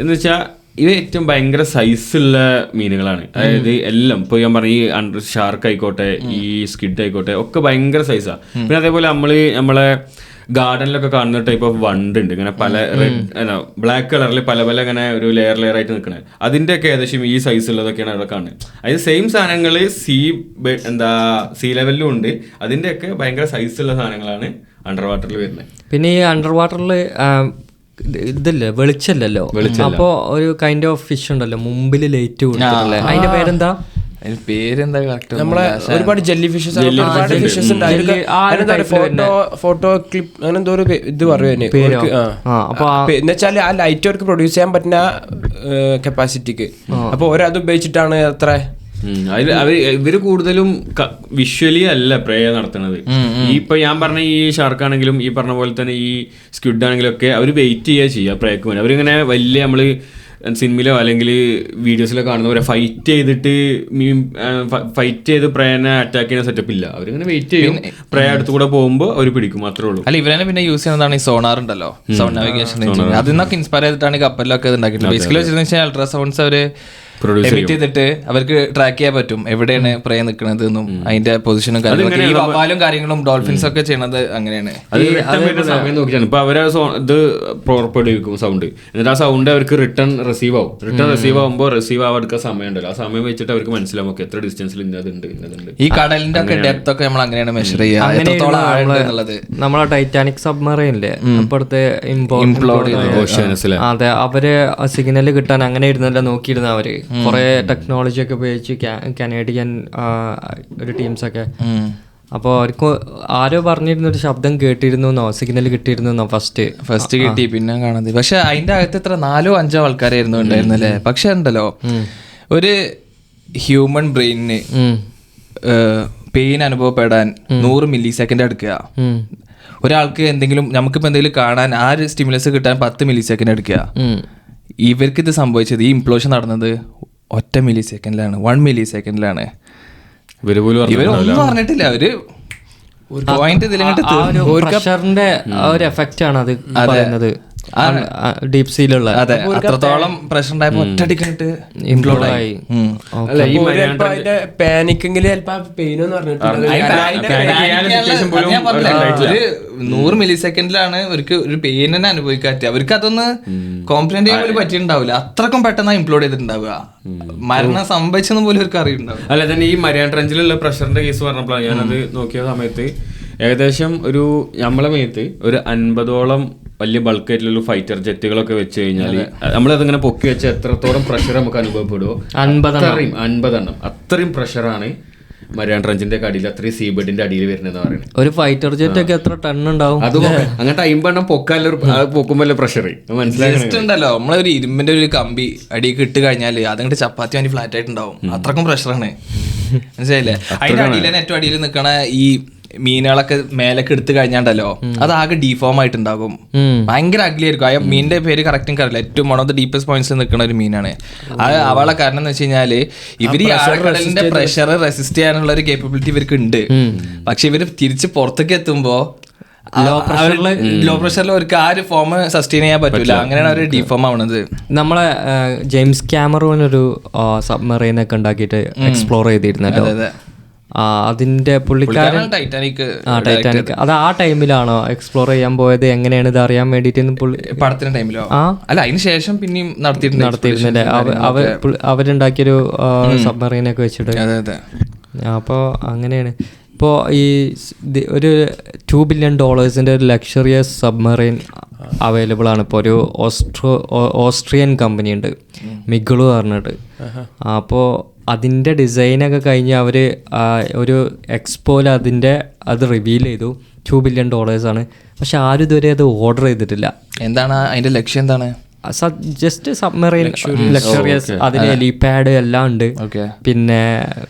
എന്ന് വെച്ചാൽ ഇവ ഏറ്റവും ഭയങ്കര സൈസുള്ള മീനുകളാണ്. അതായത് എല്ലാം ഇപ്പൊ ഞാൻ പറഞ്ഞ ഈ ഷാർക്ക് ആയിക്കോട്ടെ ഈ സ്കിഡ് ആയിക്കോട്ടെ ഒക്കെ ഭയങ്കര സൈസാ. പിന്നെ അതേപോലെ നമ്മളെ ഗാർഡനിലൊക്കെ കാണുന്ന ടൈപ്പ് ഓഫ് വണ്ട് ഉണ്ട് ഇങ്ങനെ പല റെഡ് ബ്ലാക്ക് കളറിൽ പല ഇങ്ങനെ ഒരു ലെയർ ആയിട്ട് നിൽക്കുന്നത്. അതിന്റെ ഒക്കെ ഏകദേശം ഈ സൈസ് ഉള്ളതൊക്കെയാണ് അവിടെ കാണുന്നത്. അതായത് സെയിം സാധനങ്ങൾ സീ ലെവലിലും ഉണ്ട്. അതിന്റെയൊക്കെ ഭയങ്കര സൈസുള്ള സാധനങ്ങളാണ് അണ്ടർ വാട്ടറിൽ വരുന്നത്. പിന്നെ ഈ അണ്ടർ വാട്ടറിൽ ഇതില്ലേ വെളിച്ചല്ലോ, അപ്പൊ ഒരു കൈൻഡ് ഓഫ് ഫിഷ് ഉണ്ടല്ലോ മുമ്പിൽ ലൈറ്റ് കൊടുത്തിട്ടല്ലേ, അതിന്റെ പേരെന്താ? പേരെന്താ കറക്റ്റ്? നമ്മളെ ഒരുപാട് ജെല്ലി ഫിഷസ് ഫോട്ടോ ക്ലിപ്പ് അങ്ങനെ എന്തോ ഒരു ഇത് പറയുന്നത്. എന്നുവെച്ചാൽ ആ ലൈറ്റ് അവർക്ക് പ്രൊഡ്യൂസ് ചെയ്യാൻ പറ്റുന്ന കപ്പാസിറ്റിക്ക്. അപ്പൊ ഓരത് ഉപയോഗിച്ചിട്ടാണ് അത്ര ഇവര് കൂടുതലും വിഷ്വലി അല്ല പ്രേ നടത്തുന്നത്. ഈ ഇപ്പൊ ഞാൻ പറഞ്ഞ ഈ ഷാർക്ക് ആണെങ്കിലും ഈ പറഞ്ഞ പോലെ തന്നെ ഈ സ്ക്വിഡ് ആണെങ്കിലും ഒക്കെ അവർ വെയിറ്റ് ചെയ്യുക പ്രേക്ക് വേണ്ടി. അവരിങ്ങനെ വലിയ നമ്മള് സിനിമയിലോ അല്ലെങ്കിൽ വീഡിയോസിലോ കാണുന്ന പോലെ ഫൈറ്റ് ചെയ്ത് പ്രേനെ അറ്റാക്ക് ചെയ്യുന്ന സെറ്റപ്പ് ഇല്ല. അവരിങ്ങനെ വെയിറ്റ് ചെയ്യും, പ്രേ അടുത്ത് കൂടെ പോകുമ്പോൾ അവർ പിടിക്കും, മാത്രമേ ഉള്ളൂ. അല്ല ഇവരെ പിന്നെ യൂസ് ചെയ്യുന്നതാണ് ഈ സോണാർ ഉണ്ടല്ലോ, സൗണ്ട് നാവിഗേഷൻ. അതിൽ നിന്നൊക്കെ ഇൻസ്പയർ ചെയ്തിട്ടാണ് ഈ കപ്പലിലൊക്കെ ഉണ്ടാക്കിയിട്ടുള്ളത്. ബേസിക്കലി വെച്ചാൽ അൾട്രാസൗണ്ട്സ് അവര് എമിറ്റ് ചെയ്തിട്ട് അവർക്ക് ട്രാക്ക് ചെയ്യാൻ പറ്റും എവിടെയാണ് പ്രേ നിൽക്കുന്നത് എന്നും അതിന്റെ പൊസിഷനും കാര്യങ്ങളും. ഈ വവ്വാലും കാര്യങ്ങളും ഡോൾഫിൻസ് ഒക്കെ ചെയ്യണത് അങ്ങനെയാണ്. സമയം നോക്കിയാണ് ഇപ്പൊ അവര് ഇത് പുറപ്പെടുവിക്കും സൗണ്ട്, എന്നിട്ട് ആ സൗണ്ട് അവർക്ക് റിട്ടേൺ റിസീവ് ആവുമ്പോൾ റിസീവ് ആവാൻ സമയം ഉണ്ടല്ലോ, ആ സമയം വെച്ചിട്ട് അവർക്ക് മനസ്സിലാവും എത്ര ഡിസ്റ്റൻസിൽ ഇന്നതുണ്ട്. ഈ കടലിന്റെ ഒക്കെ ഡെപ്ത് ഒക്കെ നമ്മൾ അങ്ങനെയാണ് മെഷർ ചെയ്യുക. നമ്മളെ ടൈറ്റാനിക് സബ്മറൈനില്ലേ അപ്പുറത്തെ ഇംപ്ലോഡ് അതെ, അവര് സിഗ്നൽ കിട്ടാൻ അങ്ങനെ ഇരുന്നല്ലോ നോക്കിയിരുന്ന അവര് കുറെ ടെക്നോളജി ഒക്കെ ഉപയോഗിച്ച് കനേഡിയൻ ഒരു ടീംസൊക്കെ. അപ്പോൾ അവർക്ക് ആരോ പറഞ്ഞിരുന്നൊരു ശബ്ദം കേട്ടിരുന്നോ, സിഗ്നൽ കിട്ടിയിരുന്നോ ഫസ്റ്റ് കിട്ടി, പിന്നെ കാണാതെ. പക്ഷെ അതിന്റെ അകത്ത് എത്ര 4-5 ആൾക്കാരായിരുന്നു ഉണ്ടായിരുന്നല്ലേ. പക്ഷെ ഉണ്ടല്ലോ ഒരു ഹ്യൂമൻ ബ്രെയിനിന് പെയിൻ അനുഭവപ്പെടാൻ 100 മില്ലി സെക്കൻഡ് എടുക്കുക. ഒരാൾക്ക് എന്തെങ്കിലും നമുക്കിപ്പോൾ എന്തെങ്കിലും കാണാൻ ആ ഒരു സ്റ്റിമുലസ് കിട്ടാൻ 10 മില്ലി സെക്കൻഡ് എടുക്കുക. ഇവർക്ക് ഇത് സംഭവിച്ചത്, ഈ ഇംപ്ലോഷൻ നടന്നത് 1 മില്ലി സെക്കൻഡിലാണ്, 1 മില്ലി സെക്കൻഡിലാണ്. ഇവരൊന്നും പറഞ്ഞിട്ടില്ല. അവര് പ്രഷറിന്റെ ഒരു എഫക്റ്റ് ആണ് അത് പറയുന്നത്. ഡീപ് സീലുള്ള അതെ, അത്രത്തോളം പ്രഷർ ഉണ്ടായപ്പോ ഒറ്റടിക്കായിട്ട് ഇംപ്ലോഡ് ആയി. അല്ല ഈ പാനിക്കെങ്കിലും ചിലപ്പോ പെയിനോന്ന് പറഞ്ഞിട്ടുണ്ട്. ഒരു 100 മില്ലി സെക്കൻഡിലാണ് അവർക്ക് ഒരു പെയിൻ തന്നെ അനുഭവിക്കാൻ പറ്റുക. അവർക്ക് അതൊന്ന് കോംപ്ലിമെന്റ് ചെയ്യാൻ പോലും പറ്റിയിട്ടുണ്ടാവില്ല. അത്രക്കും പെട്ടെന്ന് ഇംപ്ലോഡ് ചെയ്തിട്ടുണ്ടാവുക. മരണം സംഭവിച്ചെന്ന് പോലും അവർക്ക് അറിയുന്നുണ്ടാവും. അല്ല തന്നെ ഈ മരിയാൻ ട്രഞ്ചിലുള്ള പ്രഷറിന്റെ കേസ് പറഞ്ഞപ്പോഴാണ് ഞാനത് നോക്കിയ സമയത്ത് ഏകദേശം ഒരു നമ്മളെ മേത്ത് ഒരു 50ഓളം വലിയ ബൾക്കായിട്ടുള്ള ഫൈറ്റർ ജെറ്റുകളൊക്കെ വെച്ച് കഴിഞ്ഞാൽ നമ്മളതിങ്ങനെ പൊക്കി വെച്ച് എത്രത്തോളം പ്രഷർ നമുക്ക് അനുഭവപ്പെടുമോ 50 എണ്ണം അത്രയും പ്രഷറാണ് മരിയാൻ ട്രഞ്ചിന്റെ അടിയിൽ, അത്രയും സീബെഡിന്റെ അടിയിൽ വരുന്നതെന്ന് പറയുന്നത്. ഒരു ഫൈറ്റർ ജെറ്റ് ഒക്കെ എത്ര ടൺ ഉണ്ടാവും? അത് അങ്ങനത്തെ 50 എണ്ണം പൊക്കുമ്പോൾ പ്രഷർ ഉണ്ടല്ലോ. നമ്മളൊരു ഇരുമ്പിന്റെ ഒരു കമ്പി അടിയൊക്കെ ഇട്ട് കഴിഞ്ഞാല് അതങ്ങോട്ട് ചപ്പാത്തി വേണ്ടി ഫ്ലാറ്റ് ആയിട്ടുണ്ടാവും. അത്രക്കും പ്രഷറാണ്, മനസ്സിലായില്ലേ? അതിന്റെ അടിയിൽ തന്നെ ഏറ്റവും അടിയിൽ നിൽക്കണ ഈ മീനുകളൊക്കെ മേലൊക്കെ എടുത്തു കഴിഞ്ഞാണ്ടല്ലോ അതാകെ ഡീഫോം ആയിട്ടുണ്ടാകും. ഭയങ്കര അഗ്ലി ആയിരിക്കും. ആ മീനിന്റെ പേര് കറക്റ്റും അറിയില്ല. ഏറ്റവും വൺ ഓഫ് ദ ഡീപ്പസ്റ്റ് പോയിന്റ്സിൽ നിൽക്കുന്ന ഒരു മീനാണ്. അത് അവളെ കാരണം എന്ന് വെച്ച് കഴിഞ്ഞാല് ഇവര് ഈ ആഴക്കടലിന്റെ പ്രഷർ റെസിസ്റ്റ് ചെയ്യാനുള്ള ഒരു കേപ്പബിലിറ്റി ഇവർക്ക് ഉണ്ട്. പക്ഷെ ഇവര് തിരിച്ച് പുറത്തേക്ക് എത്തുമ്പോ ലോ പ്രഷറിൽ അവർക്ക് ആ ഒരു ഫോം സസ്റ്റെയിൻ ചെയ്യാൻ പറ്റൂല. അങ്ങനെയാണ് അവർ ഡീഫോം ആവുന്നത്. നമ്മളെ ജെയിംസ് ക്യാമറൂൺ ഒരു സബ്മറൈനൊക്കെ ഉണ്ടാക്കിയിട്ട് എക്സ്പ്ലോർ ചെയ്തിരുന്നല്ലോ. അതിന്റെ പുള്ളിക്കാരൻ ടൈറ്റാനിക് അത് ആ ടൈമിലാണോ എക്സ്പ്ലോർ ചെയ്യാൻ പോയത്? എങ്ങനെയാണ് ഇത് അറിയാൻ വേണ്ടിട്ട് പടത്തിന്റെ ടൈമിലോ? അല്ല, അതിന് ശേഷം പിന്നെയും നടത്തിയിരുന്നില്ലേ അവരുണ്ടാക്കിയൊരു സബ്മറൈനൊക്കെ വെച്ചിട്ട്. അപ്പോൾ അങ്ങനെയാണ്. ഇപ്പോൾ ഈ ഒരു $2 billion ഒരു ലക്ഷറിയസ് സബ്മറൈൻ അവൈലബിൾ ആണ്. ഇപ്പോൾ ഒരു ഓസ്ട്രിയൻ കമ്പനി ഉണ്ട്, മിഗളു പറഞ്ഞിട്ട്. അപ്പോൾ അതിൻ്റെ ഡിസൈനൊക്കെ കഴിഞ്ഞ് അവർ ഒരു എക്സ്പോയിൽ അത് റിവീൽ ചെയ്തു. $2 billion ആണ്. പക്ഷെ ആരും ഇതുവരെ അത് ഓർഡർ ചെയ്തിട്ടില്ല. എന്താണ് അതിൻ്റെ ലക്ഷ്യം? എന്താണ്? Just submarine luxurious. അതിന് ഹെലിപാഡ് എല്ലാം ഉണ്ട്. പിന്നെ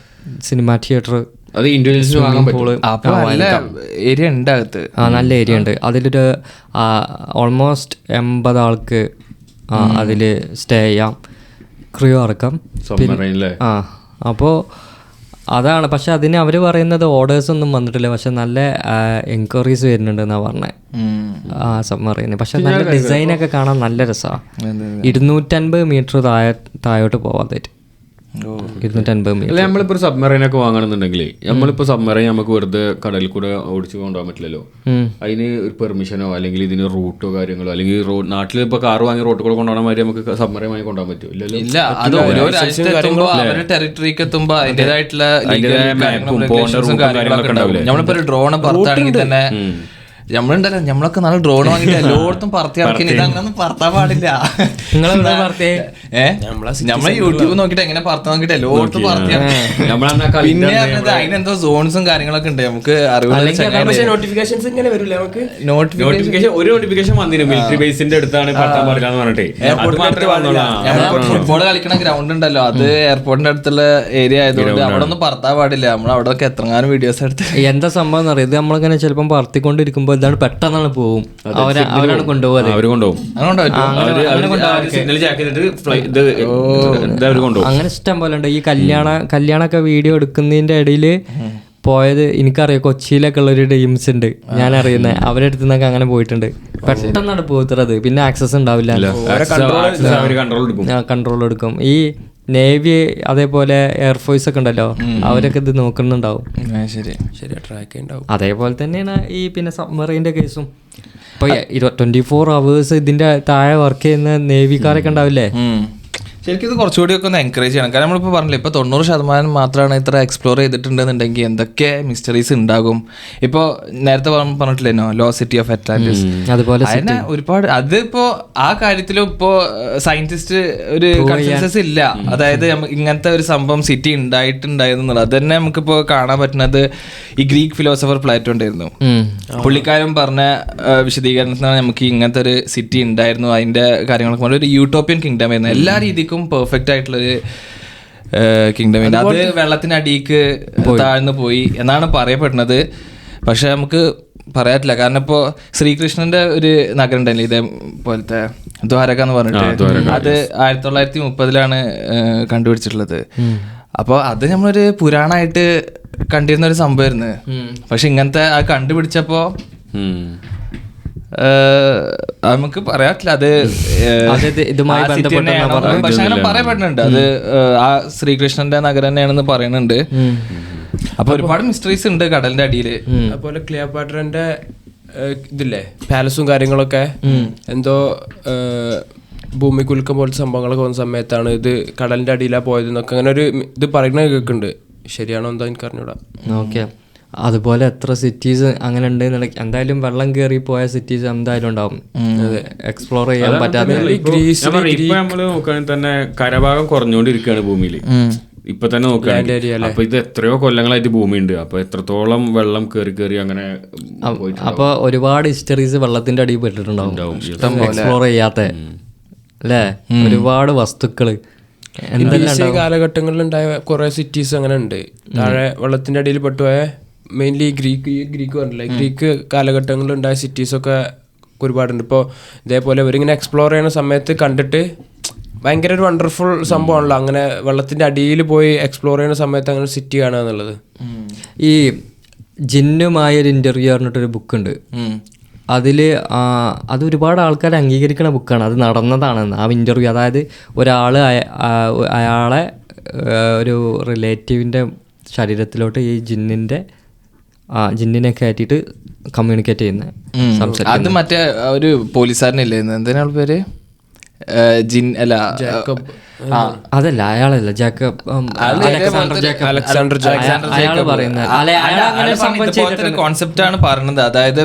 സിനിമാ തിയേറ്റർ, അത് ഏരിയ ഉണ്ട് അകത്ത്. നല്ല ഏരിയ ഉണ്ട്. അതിലൊരു ഓൾമോസ്റ്റ് 80 ആൾക്ക് അതിൽ സ്റ്റേ ചെയ്യാം, ക്രൂ അടക്കം. അപ്പോൾ അതാണ്. പക്ഷെ അതിന് അവർ പറയുന്നത് ഓർഡേഴ്സ് ഒന്നും വന്നിട്ടില്ല. പക്ഷെ നല്ല എൻക്വയറീസ് വരുന്നുണ്ടെന്നാണ് പറഞ്ഞത് ആ സബ്മറൈന്. പക്ഷെ നല്ല ഡിസൈനൊക്കെ കാണാൻ നല്ല രസമാണ്. 250 മീറ്റർ താഴോട്ട് പോവാതായിട്ട് 250 മീറ്റർ. നമ്മളിപ്പോ ഒരു സബ്മറൈനൊക്കെ വാങ്ങണമെന്നുണ്ടെങ്കിൽ നമ്മളിപ്പോ സബ്മറൈൻ നമുക്ക് വെറുതെ കടലിൽ കൂടെ ഓടിച്ചു കൊണ്ടുപോകാൻ പറ്റില്ലല്ലോ. അതിന് ഒരു പെർമിഷനോ അല്ലെങ്കിൽ ഇതിന് റൂട്ടോ കാര്യങ്ങളോ അല്ലെങ്കിൽ നാട്ടിൽ ഇപ്പൊ കാർ വാങ്ങി റോഡ് കൂടെ കൊണ്ടുപോകാൻ മാതിരി നമുക്ക് സബ്മറൈൻ വാങ്ങി കൊണ്ടുപോകാൻ പറ്റും? ഇല്ല. അത് ഓരോ രാജ്യത്തെത്തുമ്പോ അവരുടെ ടെറിട്ടറിക്ക് എത്തുമ്പോ അതിന്റേതായിട്ടുള്ള നമ്മളിപ്പോ ഒരു ഡ്രോൺ പുറത്താണെങ്കിൽ തന്നെ നമ്മളുണ്ടല്ലോ, നമ്മളൊക്കെ നല്ല ഡ്രോൺ വാങ്ങിട്ട് എല്ലായിടത്തും പറത്തി ഇറക്കി. ഇതങ്ങനൊന്നും പറത്താൻ പാടില്ല. നമ്മളെ യൂട്യൂബ് നോക്കിട്ട് എങ്ങനെ പറത്താൻ നോക്കിട്ട് എല്ലായിടത്തും പറത്തി ഇറക്കി. പിന്നെ പറഞ്ഞത് അതിനെന്തോ സോൺസും കാര്യങ്ങളൊക്കെ ഉണ്ട് നമുക്ക് അറിവ്. നോട്ടിഫിക്കേഷൻസ് ഇങ്ങനെ വരില്ല നമുക്ക്. ഒരു നോട്ടിഫിക്കേഷൻ വന്നിരുന്നു മിലിറ്ററി ബേസിന്റെ അടുത്താണ് പറത്താൻ പാടില്ല എന്ന് പറഞ്ഞിട്ട്. ഫുട്ബോൾ കളിക്കണ ഗ്രൗണ്ട് ഉണ്ടല്ലോ, അത് എയർപോർട്ടിന്റെ അടുത്തുള്ള ഏരിയ ആയതുകൊണ്ട് അവിടെ ഒന്നും പറത്താൻ പാടില്ല. നമ്മൾ അവിടെ ഒക്കെ എത്രങ്ങാനും വീഡിയോസ് എടുത്ത്. എന്താ സംഭവം എന്ന് അറിയാം, ഇത് നമ്മളിങ്ങനെ ചിലപ്പം പറത്തിക്കൊണ്ടിരിക്കുമ്പോ ഇതാണ് പെട്ടെന്നാണ് പോവും. അവരാണ് കൊണ്ടുപോകും. അങ്ങനെ ഇഷ്ടം പോലെ ഉണ്ട്. ഈ കല്യാണമൊക്കെ വീഡിയോ എടുക്കുന്നതിന്റെ ഇടയിൽ പോയത് എനിക്കറിയാം. കൊച്ചിയിലൊക്കെ ഉള്ളൊരു ടീംസ് ഉണ്ട് ഞാൻ അറിയുന്നത്. അവരുടെ അടുത്ത് നിന്നൊക്കെ അങ്ങനെ പോയിട്ടുണ്ട്. പെട്ടെന്നാണ് പോകത്തത്. പിന്നെ ആക്സസ് ഉണ്ടാവില്ല, കൺട്രോൾ എടുക്കും. ഈ നേവി അതേപോലെ എയർഫോഴ്സ് ഒക്കെ ഉണ്ടല്ലോ, അവരൊക്കെ ഇത് നോക്കുന്നുണ്ടാവും. ട്രാക്ക് ഉണ്ടാവും. അതേപോലെ തന്നെയാണ് ഈ പിന്നെ സബ്മറൈൻ്റെ കേസും. ഇപ്പൊ 24 hours ഇതിന്റെ താഴെ വർക്ക് ചെയ്യുന്ന നേവിക്കാരൊക്കെ ഉണ്ടാവില്ലേ. ശരിക്കും ഇത് കുറച്ചുകൂടി ഒക്കെ ഒന്ന് എൻകറേജ് ചെയ്യണം. കാരണം നമ്മളിപ്പോൾ പറഞ്ഞില്ല, ഇപ്പോൾ 90% മാത്രമാണ് ഇത്ര എക്സ്പ്ലോർ ചെയ്തിട്ടുണ്ടെന്നുണ്ടെങ്കിൽ എന്തൊക്കെ മിസ്റ്ററീസ് ഉണ്ടാകും. ഇപ്പോൾ നേരത്തെ പറഞ്ഞിട്ടില്ലേനോ ലോ സിറ്റി ഓഫ് അറ്റ്ലാന്റിസ്, അതുപോലെ അതിനെ ഒരുപാട്. അതിപ്പോൾ ആ കാര്യത്തിലും ഇപ്പോൾ സയന്റിസ്റ്റ് ഒരു കൺസെൻസസ് ഇല്ല. അതായത് ഇങ്ങനത്തെ ഒരു സംഭവം സിറ്റി ഉണ്ടായിട്ടുണ്ടായിരുന്നുള്ളത് അത് തന്നെ നമുക്കിപ്പോൾ കാണാൻ പറ്റുന്നത് ഈ ഗ്രീക്ക് ഫിലോസഫർ പ്ലാറ്റോ ഉണ്ടായിരുന്നു. പുള്ളിക്കാരൻ പറഞ്ഞ വിശദീകരണത്തിനാണ് നമുക്ക് ഇങ്ങനത്തെ ഒരു സിറ്റി ഉണ്ടായിരുന്നു, അതിൻ്റെ കാര്യങ്ങളൊക്കെ ഒരു യൂട്ടോപ്യൻ കിങ്ഡം ആയിരുന്നു. എല്ലാ രീതിക്കും പെർഫെക്റ്റ് ആയിട്ടുള്ളൊരു കിങ്ഡം. അത് വെള്ളത്തിനടിക്ക് താഴ്ന്നു പോയി എന്നാണ് പറയപ്പെടുന്നത്. പക്ഷെ നമുക്ക് പറയാറ്റില്ല. കാരണം ഇപ്പോൾ ശ്രീകൃഷ്ണന്റെ ഒരു നഗരം ഉണ്ടല്ലേ ഇതേപോലത്തെ ദ്വാരക എന്ന് പറഞ്ഞിട്ട്, അത് 1930 കണ്ടുപിടിച്ചിട്ടുള്ളത്. അപ്പോൾ അത് നമ്മളൊരു പുരാണമായിട്ട് കണ്ടിരുന്ന ഒരു സംഭവമായിരുന്നു. പക്ഷെ ഇങ്ങനത്തെ അത് കണ്ടുപിടിച്ചപ്പോൾ നമുക്ക് പറയാൻ പറ്റില്ല അത് ഇതുമായി പക്ഷെ അങ്ങനെ പറയപ്പെടുന്നുണ്ട് അത് ആ ശ്രീകൃഷ്ണന്റെ നഗരം തന്നെയാണെന്ന് പറയുന്നുണ്ട്. അപ്പൊ ഒരുപാട് മിസ്റ്ററീസ് ഉണ്ട് കടലിന്റെ അടിയില്. അതുപോലെ ക്ലിയോപാട്രന്റെ ഇതില്ലേ പാലസും കാര്യങ്ങളൊക്കെ എന്തോ ഭൂമിക്കുലുക്കം പോലത്തെ സംഭവങ്ങളൊക്കെ വന്ന സമയത്താണ് ഇത് കടലിന്റെ അടിയിലാണ് പോയത് എന്നൊക്കെ അങ്ങനെ ഒരു ഇത് പറയുന്നത് കേൾക്കുന്നുണ്ട്. ശരിയാണോ എന്താ എനിക്ക് അറിഞ്ഞൂടാ. ഓക്കെ, അതുപോലെ എത്ര സിറ്റീസ് അങ്ങനെ ഉണ്ട്. എന്തായാലും വെള്ളം കയറി പോയ സിറ്റീസ് എന്തായാലും ഉണ്ടാവും എക്സ്പ്ലോർ ചെയ്യാൻ പറ്റാത്ത. ഇപ്പൊ നമ്മള് നോക്കുകയാണെങ്കിൽ തന്നെ കരഭാഗം കുറഞ്ഞുകൊണ്ടിരിക്കുകയാണ് ഭൂമിയിൽ. ഇപ്പൊ തന്നെ നോക്കുകയാണെങ്കിൽ അപ്പൊ ഇത് എത്രയോ കൊല്ലങ്ങളായിട്ട് ഭൂമിയുണ്ട്. അപ്പൊ എത്രത്തോളം വെള്ളം കയറി കയറി അങ്ങനെ. അപ്പൊ ഒരുപാട് ഹിസ്റ്ററീസ് വെള്ളത്തിന്റെ അടിയിൽ പെട്ടിട്ടുണ്ടാവും എക്സ്പ്ലോർ ചെയ്യാത്ത അല്ലേ. ഒരുപാട് വസ്തുക്കള് കാലഘട്ടങ്ങളിൽ ഉണ്ടായ കുറെ സിറ്റീസ് അങ്ങനെ ഉണ്ട് താഴെ വെള്ളത്തിന്റെ അടിയിൽ പെട്ടുപോയ. മെയിൻലി ഗ്രീക്ക് പറഞ്ഞില്ലേ, ഗ്രീക്ക് കാലഘട്ടങ്ങളിൽ ഉണ്ടായ സിറ്റീസൊക്കെ ഒരുപാടുണ്ട്. ഇപ്പോൾ ഇതേപോലെ ഇവരിങ്ങനെ എക്സ്പ്ലോർ ചെയ്യുന്ന സമയത്ത് കണ്ടിട്ട് ഭയങ്കര ഒരു വണ്ടർഫുൾ സംഭവമാണല്ലോ അങ്ങനെ വെള്ളത്തിന്റെ അടിയിൽ പോയി എക്സ്പ്ലോർ ചെയ്യുന്ന സമയത്ത് അങ്ങനെ സിറ്റി കാണുക എന്നുള്ളത്. ഈ ജിന്നുമായൊരു ഇന്റർവ്യൂ പറഞ്ഞിട്ടൊരു ബുക്കുണ്ട്. അത് ഒരുപാട് ആൾക്കാർ അംഗീകരിക്കുന്ന ബുക്കാണ്. അത് നടന്നതാണെന്ന് ആ ഇൻ്റർവ്യൂ. അതായത് ഒരാൾ അയാളെ ഒരു റിലേറ്റീവിൻ്റെ ശരീരത്തിലോട്ട് ഈ ജിന്നിനെ കയറ്റിയിട്ട് കമ്മ്യൂണിക്കേറ്റ് ചെയ്യുന്നത്. അത് മറ്റേ ഒരു പോലീസുകാരനില്ലേ, എന്തിനാണ് പേര്? ജിൻ അല്ല, അതല്ല, അയാളല്ല, അലക്സാണ്ടർ അയാള് പറയുന്നത് കോൺസെപ്റ്റ് ആണ് പറഞ്ഞത്. അതായത്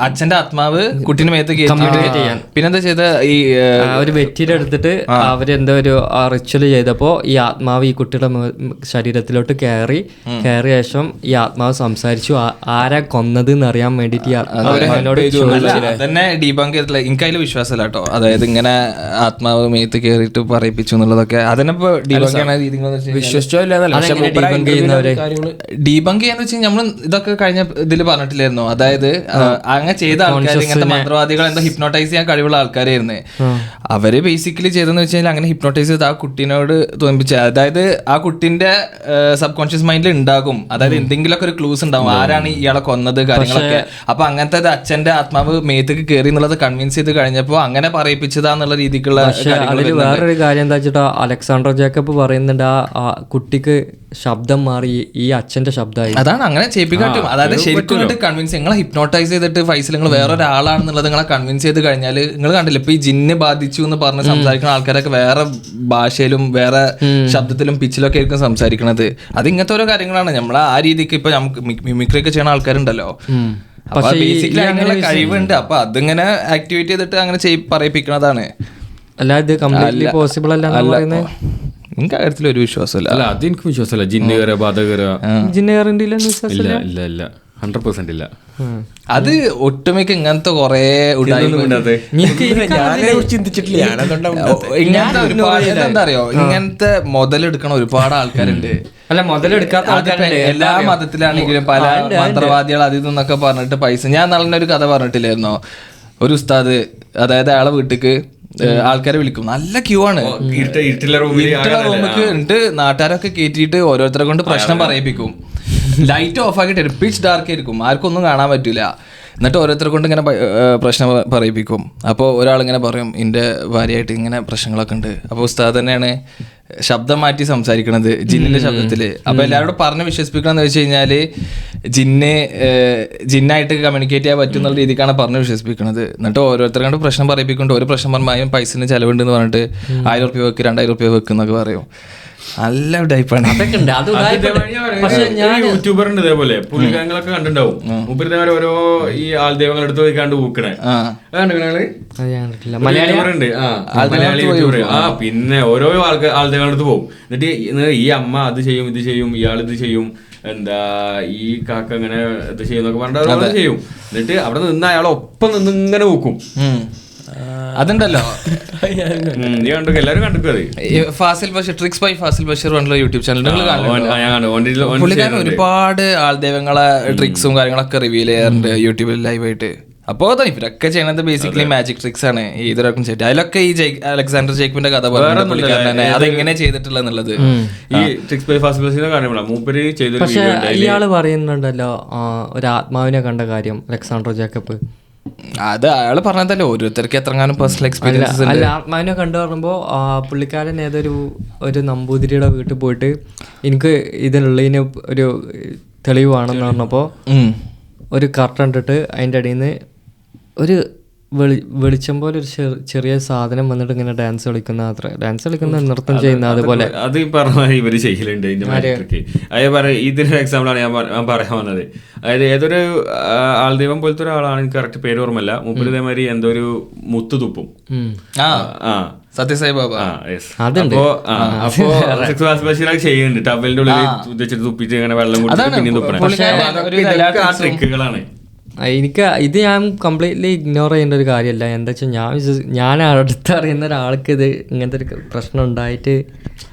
അച്ഛന്റെ ആത്മാവ് കുട്ടീനെ മേത്ത് കയറ്റി പിന്നെന്താ ചെയ്ത ഈ ഒരു വെറ്റിയുടെ എടുത്തിട്ട് അവരെന്തോ ഒരു റിച്വൽ ചെയ്തപ്പോ ഈ ആത്മാവ് ഈ കുട്ടിയുടെ ശരീരത്തിലോട്ട് കയറിയ ശേഷം ഈ ആത്മാവ് സംസാരിച്ചു ആരാ കൊന്നത് എന്ന് അറിയാൻ വേണ്ടിട്ട് തന്നെ ഡീബങ്ക് ചെയ്തിട്ടില്ല. എനിക്ക് അതിൽ വിശ്വാസമല്ല കേട്ടോ. അതായത് ഇങ്ങനെ ആത്മാവ് മേത്ത് കയറിയിട്ട് പറയിപ്പിച്ചു എന്നുള്ളതൊക്കെ അതിനിപ്പോ ഡീബങ്ക് ചെയ്യുന്ന ഡീബങ്ക് ചെയ്യാന്ന് വെച്ചാൽ നമ്മൾ ഇതൊക്കെ കഴിഞ്ഞ ഇതിൽ പറഞ്ഞിട്ടില്ലായിരുന്നു. അതായത് അങ്ങനെ ചെയ്ത ആൾക്കാർ ഇങ്ങനത്തെ മന്ത്രവാദികൾ എന്താ ഹിപ്നോട്ടൈസ് ചെയ്യാൻ കഴിവുള്ള ആൾക്കാരായിരുന്നു. അവര് ബേസിക്കലി ചെയ്തെന്ന് വെച്ചാൽ അങ്ങനെ ഹിപ്നോട്ടൈസ് ചെയ്ത് ആ കുട്ടീനോട് തോന്നിപ്പിച്ച, അതായത് ആ കുട്ടിന്റെ സബ് കോൺഷ്യസ് മൈൻഡിൽ ഉണ്ടാകും. അതായത് എന്തെങ്കിലുമൊക്കെ ഒരു ക്ലൂസ് ഉണ്ടാവും ആരാണ് ഇയാളെ കൊന്നത് കാര്യങ്ങളൊക്കെ. അപ്പൊ അങ്ങനത്തെ അച്ഛന്റെ ആത്മാവ് മേത്തേക്ക് കയറി എന്നുള്ളത് കൺവിൻസ് ചെയ്ത് കഴിഞ്ഞപ്പോ അങ്ങനെ പറയിപ്പിച്ചതാന്നുള്ള രീതിക്കുള്ള. അതിൽ വേറൊരു കാര്യം എന്താ വെച്ചിട്ടാ അലക്സാണ്ടർ ജേക്കബ് പറയുന്നുണ്ട് ആ കുട്ടിക്ക് ശബ്ദം മാറി ഈ അച്ഛന്റെ ശബ്ദമായി. അതാണ് അങ്ങനെ ചെയ്യിപ്പിക്കാട്ടും. അതായത് ശരിക്കും കൺവിൻസ് നിങ്ങളെ ഹിപ്നോട്ടൈസ് ചെയ്തിട്ട് ഫൈസൽ നിങ്ങൾ വേറൊരാളാണെന്നുള്ളത് നിങ്ങളെ കൺവിൻസ് ചെയ്ത് കഴിഞ്ഞാൽ നിങ്ങൾ കണ്ടില്ല ഇപ്പൊ ഈ ജിന്ന് ബാധിച്ചു എന്ന് പറഞ്ഞ് സംസാരിക്കുന്ന ആൾക്കാരൊക്കെ വേറെ ഭാഷയിലും വേറെ ശബ്ദത്തിലും പിച്ചിലൊക്കെ ആയിരിക്കും സംസാരിക്കുന്നത്. അത് ഇങ്ങനത്തെ ഓരോ കാര്യങ്ങളാണ്. നമ്മൾ ആ രീതിക്ക് ഇപ്പൊ നമുക്ക് മിമിക്രി ഒക്കെ ചെയ്യുന്ന ആൾക്കാരുണ്ടല്ലോ, ബേസിക്കലി അതിനുള്ള കഴിവുണ്ട്. അപ്പൊ അതിങ്ങനെ ആക്ടിവേറ്റ് ചെയ്തിട്ട് അങ്ങനെ പറയിപ്പിക്കുന്നതാണ്. അല്ല ഇത് കംപ്ലീറ്റ്ലി പോസിബിൾ അല്ല. എനിക്ക് കാര്യത്തിൽ ഒരു വിശ്വാസമില്ല. അല്ല അത് എനിക്ക് വിശ്വാസമല്ല. ജിന്ന് കയറുക ബാധ കയറുക ജിന്ന് കയറേണ്ടില്ല 100% ഇല്ല. അത് ഒട്ടുമിക്ക ഇങ്ങനത്തെ കൊറേ ചിന്തിച്ചിട്ടില്ല. ഇങ്ങനത്തെ ഒരുപാട് എന്താ അറിയോ, ഇങ്ങനത്തെ മുതലെടുക്കണ ഒരുപാട് ആൾക്കാരുണ്ട്. അല്ല മുതലെടുക്കാത്ത എല്ലാ മതത്തിലാണെങ്കിലും പല മന്ത്രവാദികൾ അതിൽ നിന്നൊക്കെ പറഞ്ഞിട്ട് പൈസ. ഞാൻ നാളെ ഒരു കഥ പറഞ്ഞിട്ടില്ലായിരുന്നോ, ഒരു ഉസ്താദ് അതായത് അയാളെ വീട്ടിക്ക് ആൾക്കാരെ വിളിക്കും, നല്ല ക്യൂ ആണ്, ഇരുട്ടുള്ള റൂമിക്ക് ഉണ്ട്, നാട്ടുകാരൊക്കെ കയറ്റിയിട്ട് ഓരോരുത്തരെ കൊണ്ട് പ്രശ്നം പറയിപ്പിക്കും. ലൈറ്റ് ഓഫ് ആക്കിയിട്ട് പിച്ച് ഡാർക്ക് ആയിരിക്കും, ആർക്കും ഒന്നും കാണാൻ പറ്റില്ല. എന്നിട്ട് ഓരോരുത്തരെ കൊണ്ട് ഇങ്ങനെ പ്രശ്നം പറയിപ്പിക്കും. അപ്പോൾ ഒരാളിങ്ങനെ പറയും എൻ്റെ ഭാര്യയായിട്ട് ഇങ്ങനെ പ്രശ്നങ്ങളൊക്കെ ഉണ്ട്. അപ്പോൾ ഉസ്താദ് തന്നെയാണ് ശബ്ദം മാറ്റി സംസാരിക്കണത് ജിന്നിന്റെ ശബ്ദത്തിൽ. അപ്പോൾ എല്ലാവരോടും പറഞ്ഞ് വിശ്വസിപ്പിക്കണം എന്ന് വെച്ച് കഴിഞ്ഞാൽ ജിന്നായിട്ട് കമ്മ്യൂണിക്കേറ്റ് ചെയ്യാൻ പറ്റും എന്നുള്ള രീതിക്കാണ് പറഞ്ഞ് വിശ്വസിപ്പിക്കുന്നത്. എന്നിട്ട് ഓരോരുത്തരെ കൊണ്ട് പ്രശ്നം പറയിപ്പിക്കുന്നുണ്ട്. ഒരു പ്രശ്നം പറഞ്ഞാൽ പൈസന് ചിലവുണ്ടെന്ന് പറഞ്ഞിട്ട് 1000 രൂപ വെക്ക് 2000 രൂപ വെക്ക് എന്നൊക്കെ പറയും. നല്ല ടൈപ്പാണ്. യൂട്യൂബറുണ്ട് ഇതേപോലെ പുള്ളിക്കാരങ്ങളൊക്കെ കണ്ടിട്ടുണ്ടാവും. മുപ്പത് ഓരോ ഈ ആൾദൈവങ്ങൾ എടുത്ത് പോയിക്കാണ്ട് ഊക്കണേ മലയാളികളുണ്ട്. മലയാളി യൂട്യൂബർ. പിന്നെ ഓരോ ആൾദൈവങ്ങളുടെ അടുത്ത് പോകും. എന്നിട്ട് ഈ അമ്മ അത് ചെയ്യും ഇത് ചെയ്യും ഇയാൾ ഇത് ചെയ്യും എന്താ ഈ കാക്ക അങ്ങനെ ഇത് ചെയ്യുന്നൊക്കെ പറഞ്ഞിട്ട് ചെയ്യും. എന്നിട്ട് അവിടെ നിന്ന് അയാളെ ഒപ്പം നിന്ന് ഇങ്ങനെ ഊക്കും. അതുണ്ടല്ലോ എല്ലാവരും കണ്ടിട്ട് ഫാസിൽ ബഷീർ, ട്രിക്സ് ബൈ ഫാസിൽ ബഷീർ പറഞ്ഞ യൂട്യൂബ് ചാനൽ. പുള്ളിക്കാരൻ ഒരുപാട് ആൾദൈവങ്ങളെ ട്രിക്സും കാര്യങ്ങളൊക്കെ റിവീൽ ചെയ്യാറുണ്ട് യൂട്യൂബിൽ ലൈവായിട്ട്. അപ്പോൾ ഇവരൊക്കെ ചെയ്യണത് ബേസിക്കലി മാജിക് ട്രിക്സ് ആണ്. ഇതിലൊക്കെ ചെയ്തിട്ട് അതിലൊക്കെ ഈ അലക്സാണ്ടർ ജേക്കബിന്റെ കഥ പറഞ്ഞു അതെങ്ങനെ ചെയ്തിട്ടുള്ളത്. ഈ ട്രിക്സ് ബൈ ഫാസിൽ ബഷീറിന്റെ കാര്യം മൂപ്പര് ചെയ്ത. പക്ഷെ ഇയാള് പറയുന്നുണ്ടല്ലോ ഒരു ആത്മാവിനെ കണ്ട കാര്യം അലക്സാണ്ടർ ജേക്കബ്. അത് അയാള് പറഞ്ഞതല്ലേ, ഓരോരുത്തർക്ക് എത്രങ്ങാനും പേഴ്സണൽ എക്സ്പീരിയൻസസ് ഉണ്ട്. അല്ല, ആത്മാവിനെ കണ്ടു പറയുമ്പോൾ പുള്ളിക്കാരൻ ഒരു നമ്പൂതിരിയുടെ വീട്ടിൽ പോയിട്ട് എനിക്ക് ഇതിനുള്ളതിന് ഒരു തെളിവ് വേണമെന്ന് പറഞ്ഞപ്പോൾ ഒരു കർട്ടൻ ഇട്ടിട്ട് അതിൻ്റെ അടിയിൽ നിന്ന് ഒരു വെളിച്ചം പോലെ ഒരു ചെറിയ സാധനം വന്നിട്ട് ഇങ്ങനെ ഡാൻസ് കളിക്കുന്ന നൃത്തം ചെയ്യുന്ന അതുപോലെ അത് ഈ പറഞ്ഞ ഇവര് ചെയ്യലുണ്ട് ഇതിനൊരു എക്സാമ്പിളാണ് ഞാൻ പറയാൻ വന്നത്. അതായത് ഏതൊരു ആൾദൈവം പോലത്തെ ഒരാളാണ്, എനിക്ക് കറക്റ്റ് പേര് ഓർമ്മല്ല, മൂപ്പര് ഇതേമാതിരി എന്തോ ഒരു മുത്ത് തുപ്പും. സത്യസായി ബാബ ചെയ്യുന്നുണ്ട്, ടവലിന്റെ ഉള്ളിൽ തുപ്പിച്ച് ഇങ്ങനെ വെള്ളം കുടിച്ചിട്ട് പിന്നെ തുപ്പണം. ട്രിക്കുകളാണ്. എനിക്ക് ഇത് ഞാൻ കംപ്ലീറ്റ്ലി ഇഗ്നോർ ചെയ്യേണ്ട ഒരു കാര്യമല്ല. എന്താ വെച്ചാൽ ഞാൻ അടുത്തറിയുന്ന ഒരാൾക്ക് ഇത് ഇങ്ങനത്തെ ഒരു പ്രശ്നം ഉണ്ടായിട്ട്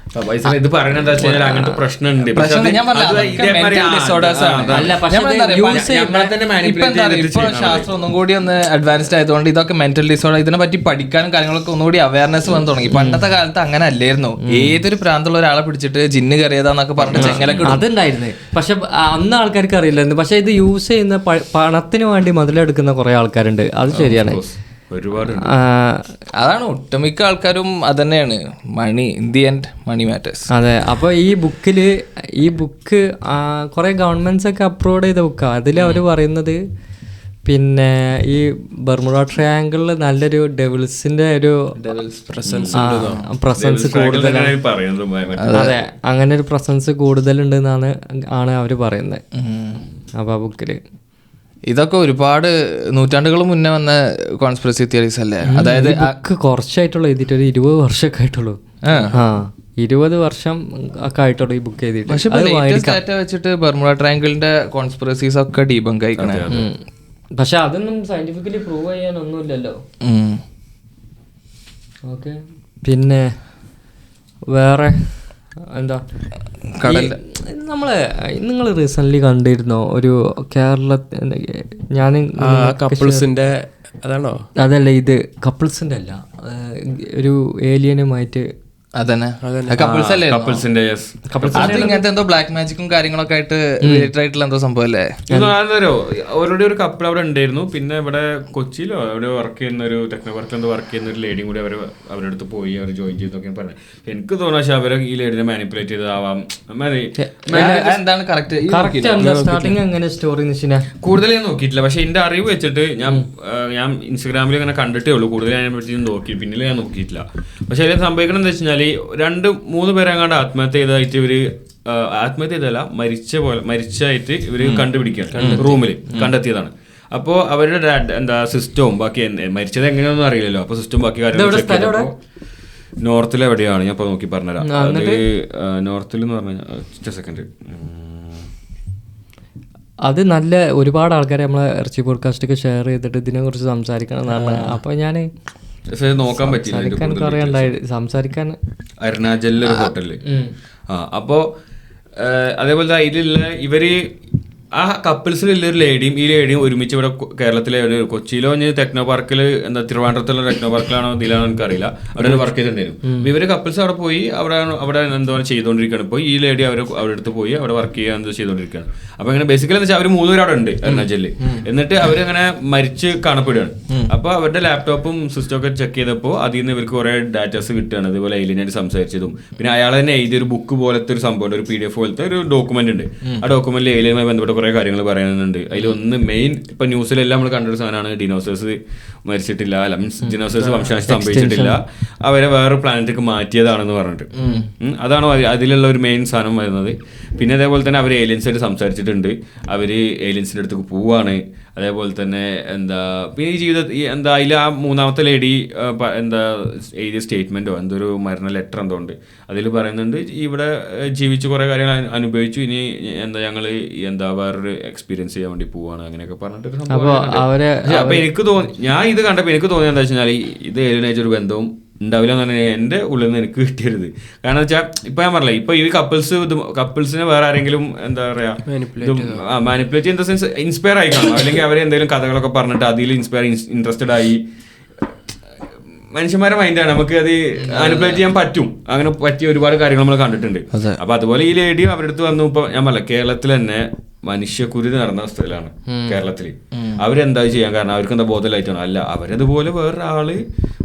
ഇത് പറയുന്നത് എന്താ വെച്ചാൽ അങ്ങനത്തെ പ്രശ്നമുണ്ട്. ശാസ്ത്രം ഒന്നും കൂടി ഒന്ന് അഡ്വാൻസ്ഡ് ആയതുകൊണ്ട് ഇതൊക്കെ മെന്റൽ ഡിസോർഡർ, ഇതിനെ പറ്റി പഠിക്കാനും കാര്യങ്ങളൊക്കെ ഒന്നുകൂടി അവയർനെസ് വന്നു തുടങ്ങി. പണ്ടത്തെ കാലത്ത് അങ്ങനെ അല്ലായിരുന്നു. ഏതൊരു പ്രാന്തമുള്ള ഒരാളെ പിടിച്ചിട്ട് ജിന്ന് കയറിയതാന്നൊക്കെ പറഞ്ഞിട്ട് ചെങ്ങലൊക്കെ അതുണ്ടായിരുന്നു. പക്ഷെ അന്ന് ആൾക്കാർക്ക് അറിയില്ലായിരുന്നു. പക്ഷെ ഇത് യൂസ് ചെയ്യുന്ന പണത്തിന് വേണ്ടി മുതലെടുക്കുന്ന കുറെ ആൾക്കാരുണ്ട്. അത് ശരിയാണ്, ഒരുപാട്. അതാണ് ഒട്ടുമിക്ക ആൾക്കാരും അതന്നെയാണ്. Money in the end money matters. അതെ. അപ്പോൾ ഈ ബുക്ക് കുറെ ഗവൺമെന്റ്സ് ഒക്കെ അപ്രൂവ് ചെയ്ത ബുക്കാണ്. അതിൽ അവർ പറയുന്നത് പിന്നെ ഈ ബർമുഡ ട്രയാങ്കിളിൽ നല്ലൊരു ഡെവിൾസിന്റെ ഒരു പ്രസൻസ് കൂടുതലാണ്. അതെ, അങ്ങനെ ഒരു പ്രസൻസ് കൂടുതലുണ്ടെന്നാണ് അവർ പറയുന്നത്. അപ്പോൾ ആ ബുക്കില് ഇതൊക്കെ ഒരുപാട് നൂറ്റാണ്ടുകൾ മുന്നേ വന്ന കോൺസ്പിറസി തിയറീസ് അല്ലേ? അതായത് കുറച്ചായിട്ടുള്ളൂ എഴുതിയിട്ട്, ഒരു 20 വർഷമൊക്കെ ആയിട്ടുള്ളൂ. 20 വർഷം ഒക്കെ ആയിട്ടുള്ളൂ ഈ ബുക്ക് എഴുതിയിട്ട്. പക്ഷെ വെച്ചിട്ട് ബർമുഡ ട്രയാങ്കിളിന്റെ കോൺസ്പിറസീസ് ഒക്കെ ഡീബങ്ക് ആയിക്കണേ. പക്ഷെ അതൊന്നും സയന്റിഫിക്കലി പ്രൂവ് ചെയ്യാനൊന്നുമില്ലല്ലോ. ഓക്കെ, പിന്നെ വേറെ എന്താ, നിങ്ങൾ റീസെന്റ് കണ്ടിരുന്നോ ഒരു ഞാൻ കപ്പിൾസിന്റെ അതാണോ? അതല്ല, ഇത് കപ്പിൾസിന്റെ അല്ല, ഒരു ഏലിയനുമായിട്ട് അതന്നെ കപ്പിൾസിന്റെ ഇങ്ങനത്തെ എന്തോ ബ്ലാക്ക് മാജിക്കും കാര്യങ്ങളൊക്കെ ആയിട്ട് റിലേറ്റഡ് ആയിട്ടുള്ള എന്തോ സംഭവം അല്ലേ? ഓൾറെഡി ഒരു കപ്പിൾ അവിടെ ഉണ്ടായിരുന്നു. പിന്നെ ഇവിടെ കൊച്ചിയിലോ അവിടെ വർക്ക് ചെയ്യുന്ന ഒരു ടെക്നോ പാർക്കിൽ എന്തോ വർക്ക് ചെയ്യുന്ന ഒരു ലേഡിയും കൂടി അവരുടെ അടുത്ത് പോയി അവർ ജോയിൻ ചെയ്തൊക്കെ പറഞ്ഞു. എനിക്ക് തോന്നുന്നു പക്ഷെ അവരെ ഈ ലേഡിനെ മാനിപ്പുലേറ്റ് ചെയ്തതാവാം. എന്താണ് കൂടുതൽ ഞാൻ നോക്കിയിട്ടില്ല. പക്ഷെ എന്റെ അറിവ് വെച്ചിട്ട് ഞാൻ ഇൻസ്റ്റാഗ്രാമിൽ ഇങ്ങനെ കണ്ടിട്ടേ ഉള്ളൂ. കൂടുതൽ അതിനെ പറ്റി നോക്കി പിന്നിൽ ഞാൻ നോക്കിയിട്ടില്ല. പക്ഷെ അതിൽ സംഭവിക്കണം എന്താ വെച്ചാൽ 2-3 പേരെങ്ങാണ്ട് ആത്മഹത്യ ചെയ്തതായിട്ട് ഇവര്, ആത്മഹത്യ ചെയ്തല്ല, മരിച്ചായിട്ട് ഇവര് കണ്ടുപിടിക്കുകയാണ്, റൂമിൽ കണ്ടെത്തിയതാണ്. അപ്പോൾ അവരുടെ എന്താ സിസ്റ്റവും ബാക്കി മരിച്ചത് എങ്ങനെയൊന്നും അറിയില്ലല്ലോ. അപ്പോൾ സിസ്റ്റവും ബാക്കി കാര്യങ്ങൾ നോർത്തിൽ എവിടെയാണ് ഞാൻ ഇപ്പോൾ നോക്കി പറഞ്ഞുതരാം. നോർത്തിൽ എന്ന് പറഞ്ഞാൽ സെക്കൻഡ്, അത് നല്ല ഒരുപാട് ആൾക്കാരെ നമ്മളെ ഇറച്ചി പോഡ്കാസ്റ്റൊക്കെ ഷെയർ ചെയ്തിട്ട് ഇതിനെ കുറിച്ച് സംസാരിക്കണം എന്നാണ്. അപ്പോൾ ഞാൻ നോക്കാൻ പറ്റില്ല സംസാരിക്കാൻ അരുണാചലിലെ ഒരു ഹോട്ടലില്. അപ്പോ അതേപോലെ അതിലുള്ള ഇവര് ആ കപ്പിൾസിലുള്ള ഒരു ലേഡിയും ഈ ലേഡിയും ഒരുമിച്ച് ഇവിടെ കേരളത്തിലെ കൊച്ചിയിലോ ടെക്നോ പാർക്കിൽ എന്താ തിരുവനന്തപുരത്തുള്ള ടെക്നോ പാർക്കിലാണോ ഇതിലാണോ എനിക്കറിയില്ല, അവിടെ വർക്ക് ചെയ്തിട്ടുണ്ടായിരുന്നു. ഇവര് കപ്പിൾസ് അവിടെ പോയി അവിടെ എന്തോ ചെയ്തുകൊണ്ടിരിക്കുകയാണ്. ഇപ്പോൾ ഈ ലേഡി അവിടെ അടുത്ത് പോയി അവിടെ വർക്ക് ചെയ്യാൻ എന്തോ ചെയ്തുകൊണ്ടിരിക്കുകയാണ്. അപ്പോൾ അങ്ങനെ ബേസിക്കലി എന്താ വെച്ചാൽ അവർ 3 പേര് അവിടെ ഉണ്ട് അരുണാചലിൽ. എന്നിട്ട് അവരങ്ങനെ മരിച്ച് കാണപ്പെടുകയാണ്. അപ്പോൾ അവരുടെ ലാപ്ടോപ്പും സിസ്റ്റം ഒക്കെ ചെക്ക് ചെയ്തപ്പോൾ അതിൽ നിന്ന് ഇവർക്ക് കുറെ ഡാറ്റാസ് കിട്ടുകയാണ്. അതുപോലെ ഏലിയനായിട്ട് സംസാരിച്ചതും പിന്നെ അയാൾ തന്നെ എഴുതിയൊരു ബുക്ക് പോലത്തെ ഒരു സംഭവം, ഒരു PDF പോലത്തെ ഒരു ഡോക്യുമെന്റ് ഉണ്ട്. ആ ഡോക്യുമെന്റിൽ ഏലിയനുമായി ബന്ധപ്പെട്ട കുറെ കാര്യങ്ങൾ പറയുന്നുണ്ട്. അതിലൊന്ന് മെയിൻ ഇപ്പൊ ന്യൂസിലെല്ലാം നമ്മൾ കണ്ടൊരു സാധനമാണ് ഡിനോസേഴ്സ് മരിച്ചിട്ടില്ല, അല്ല മീൻസ് ഡിനോസേഴ്സ് വംശനാശം സംഭവിച്ചിട്ടില്ല, അവരെ വേറെ പ്ലാനറ്റിലേക്ക് മാറ്റിയതാണെന്ന് പറഞ്ഞിട്ട്. അതാണ് അതിലുള്ള ഒരു മെയിൻ സാധനം വരുന്നത്. പിന്നെ അതേപോലെ തന്നെ അവർ ഏലിയൻസായിട്ട് സംസാരിച്ചിട്ടുണ്ട്. അവർ ഏലിയൻസിൻ്റെ അടുത്തേക്ക് പോവാണ്. അതേപോലെ തന്നെ എന്താ പിന്നെ ഈ എന്താ അതിൽ ആ 3ാമത്തെ ലേഡി എന്താ എഴുതിയ സ്റ്റേറ്റ്മെൻറ്റോ എന്തൊരു മരണ ലെറ്റർ എന്തോ ഉണ്ട്. അതിൽ പറയുന്നുണ്ട് ഇവിടെ ജീവിച്ച് കുറേ കാര്യങ്ങൾ അനുഭവിച്ചു, ഇനി എന്താ ഞങ്ങൾ എന്താ വേറൊരു എക്സ്പീരിയൻസ് ചെയ്യാൻ വേണ്ടി പോവാണ് അങ്ങനെയൊക്കെ പറഞ്ഞിട്ടൊരു സംഭവം. അപ്പൊ എനിക്ക് തോന്നി, ഞാൻ ഇത് കണ്ടപ്പോൾ എനിക്ക് തോന്നിയത് എന്താ വെച്ചാൽ ഇത് ഏലിയനായിട്ടൊരു ബന്ധവും ഉണ്ടാവില്ല എന്ന് പറഞ്ഞാൽ എൻ്റെ ഉള്ളിൽ നിന്ന് എനിക്ക് കിട്ടിയത്. കാരണം വെച്ചാൽ ഇപ്പൊ ഞാൻ പറഞ്ഞില്ല, ഇപ്പൊ ഈ കപ്പിൾസിനെ വേറെ ആരെങ്കിലും എന്താ പറയാ manipulate in the sense inspire ആയി കാണും, അല്ലെങ്കിൽ അവരെ എന്തെങ്കിലും കഥകളൊക്കെ പറഞ്ഞിട്ട് അതിൽ ഇൻട്രസ്റ്റഡ് ആയി. മനുഷ്യന്മാരുടെ മൈൻഡാണ്, നമുക്ക് അത് മാനിപ്പുലേറ്റ് ചെയ്യാൻ പറ്റും. അങ്ങനെ പറ്റിയ ഒരുപാട് കാര്യങ്ങൾ നമ്മൾ കണ്ടിട്ടുണ്ട്. അപ്പൊ അതുപോലെ ഈ ലേഡിയും അവരുടെ അടുത്ത് വന്നു. ഇപ്പൊ ഞാൻ പറഞ്ഞില്ല, കേരളത്തിൽ തന്നെ മനുഷ്യക്കുരുതി നടന്ന സ്ഥലമാണ് കേരളത്തിൽ. അവരെന്താ ചെയ്യാൻ കാരണം അവർക്ക് എന്താ ബോധമില്ലായിട്ടാണ്? അല്ല, അവരതുപോലെ വേറൊരാള്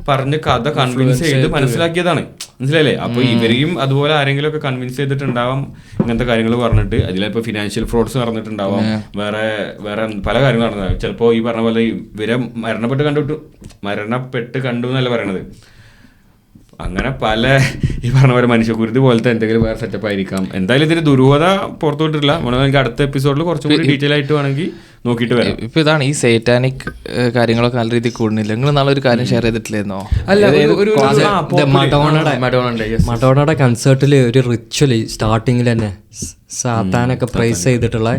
പറഞ്ഞ് കഥ കൺവിൻസ് ചെയ്ത് മനസ്സിലാക്കിയതാണ്. മനസ്സിലായില്ലേ? അപ്പൊ ഇവരെയും അതുപോലെ ആരെങ്കിലും ഒക്കെ കൺവിൻസ് ചെയ്തിട്ടുണ്ടാവാം ഇങ്ങനത്തെ കാര്യങ്ങൾ പറഞ്ഞിട്ട്. അതിലിപ്പോ ഫിനാൻഷ്യൽ ഫ്രോഡ്സ് നടന്നിട്ടുണ്ടാവാം, വേറെ വേറെ പല കാര്യങ്ങൾ നടന്നതാവും. ചിലപ്പോ ഈ പറഞ്ഞ പോലെ ഇവരെ മരണപ്പെട്ട് കണ്ടു എന്നല്ല പറയണത്. അങ്ങനെ പല ഈ പറഞ്ഞ പോലെ മനുഷ്യക്കുരുതി പോലത്തെ എന്തെങ്കിലും വേറെ സെറ്റപ്പ് ആയിരിക്കാം. എന്തായാലും ഇതിന് ദുരൂഹത പുറത്തോട്ടില്ല. നമുക്ക് അടുത്ത എപ്പിസോഡിൽ കുറച്ചും കൂടി ഡീറ്റെയിൽ ആയിട്ട് വേണമെങ്കിൽ നോക്കിയിട്ട് വരാം. ഇപ്പൊ ഇതാണ് ഈ സേറ്റാനിക് കാര്യങ്ങളൊക്കെ നല്ല രീതിയിൽ കൂടുന്നില്ല. നിങ്ങൾ നാളെ ഒരു കാര്യം ഷെയർ ചെയ്തിട്ടില്ലായിരുന്നോ? മഡോണയുടെ കൺസേർട്ടിൽ ഒരു റിച്വല് സ്റ്റാർട്ടിങ്ങിൽ തന്നെ സാത്താനൊക്കെ പ്രൈസ് ചെയ്തിട്ടുള്ള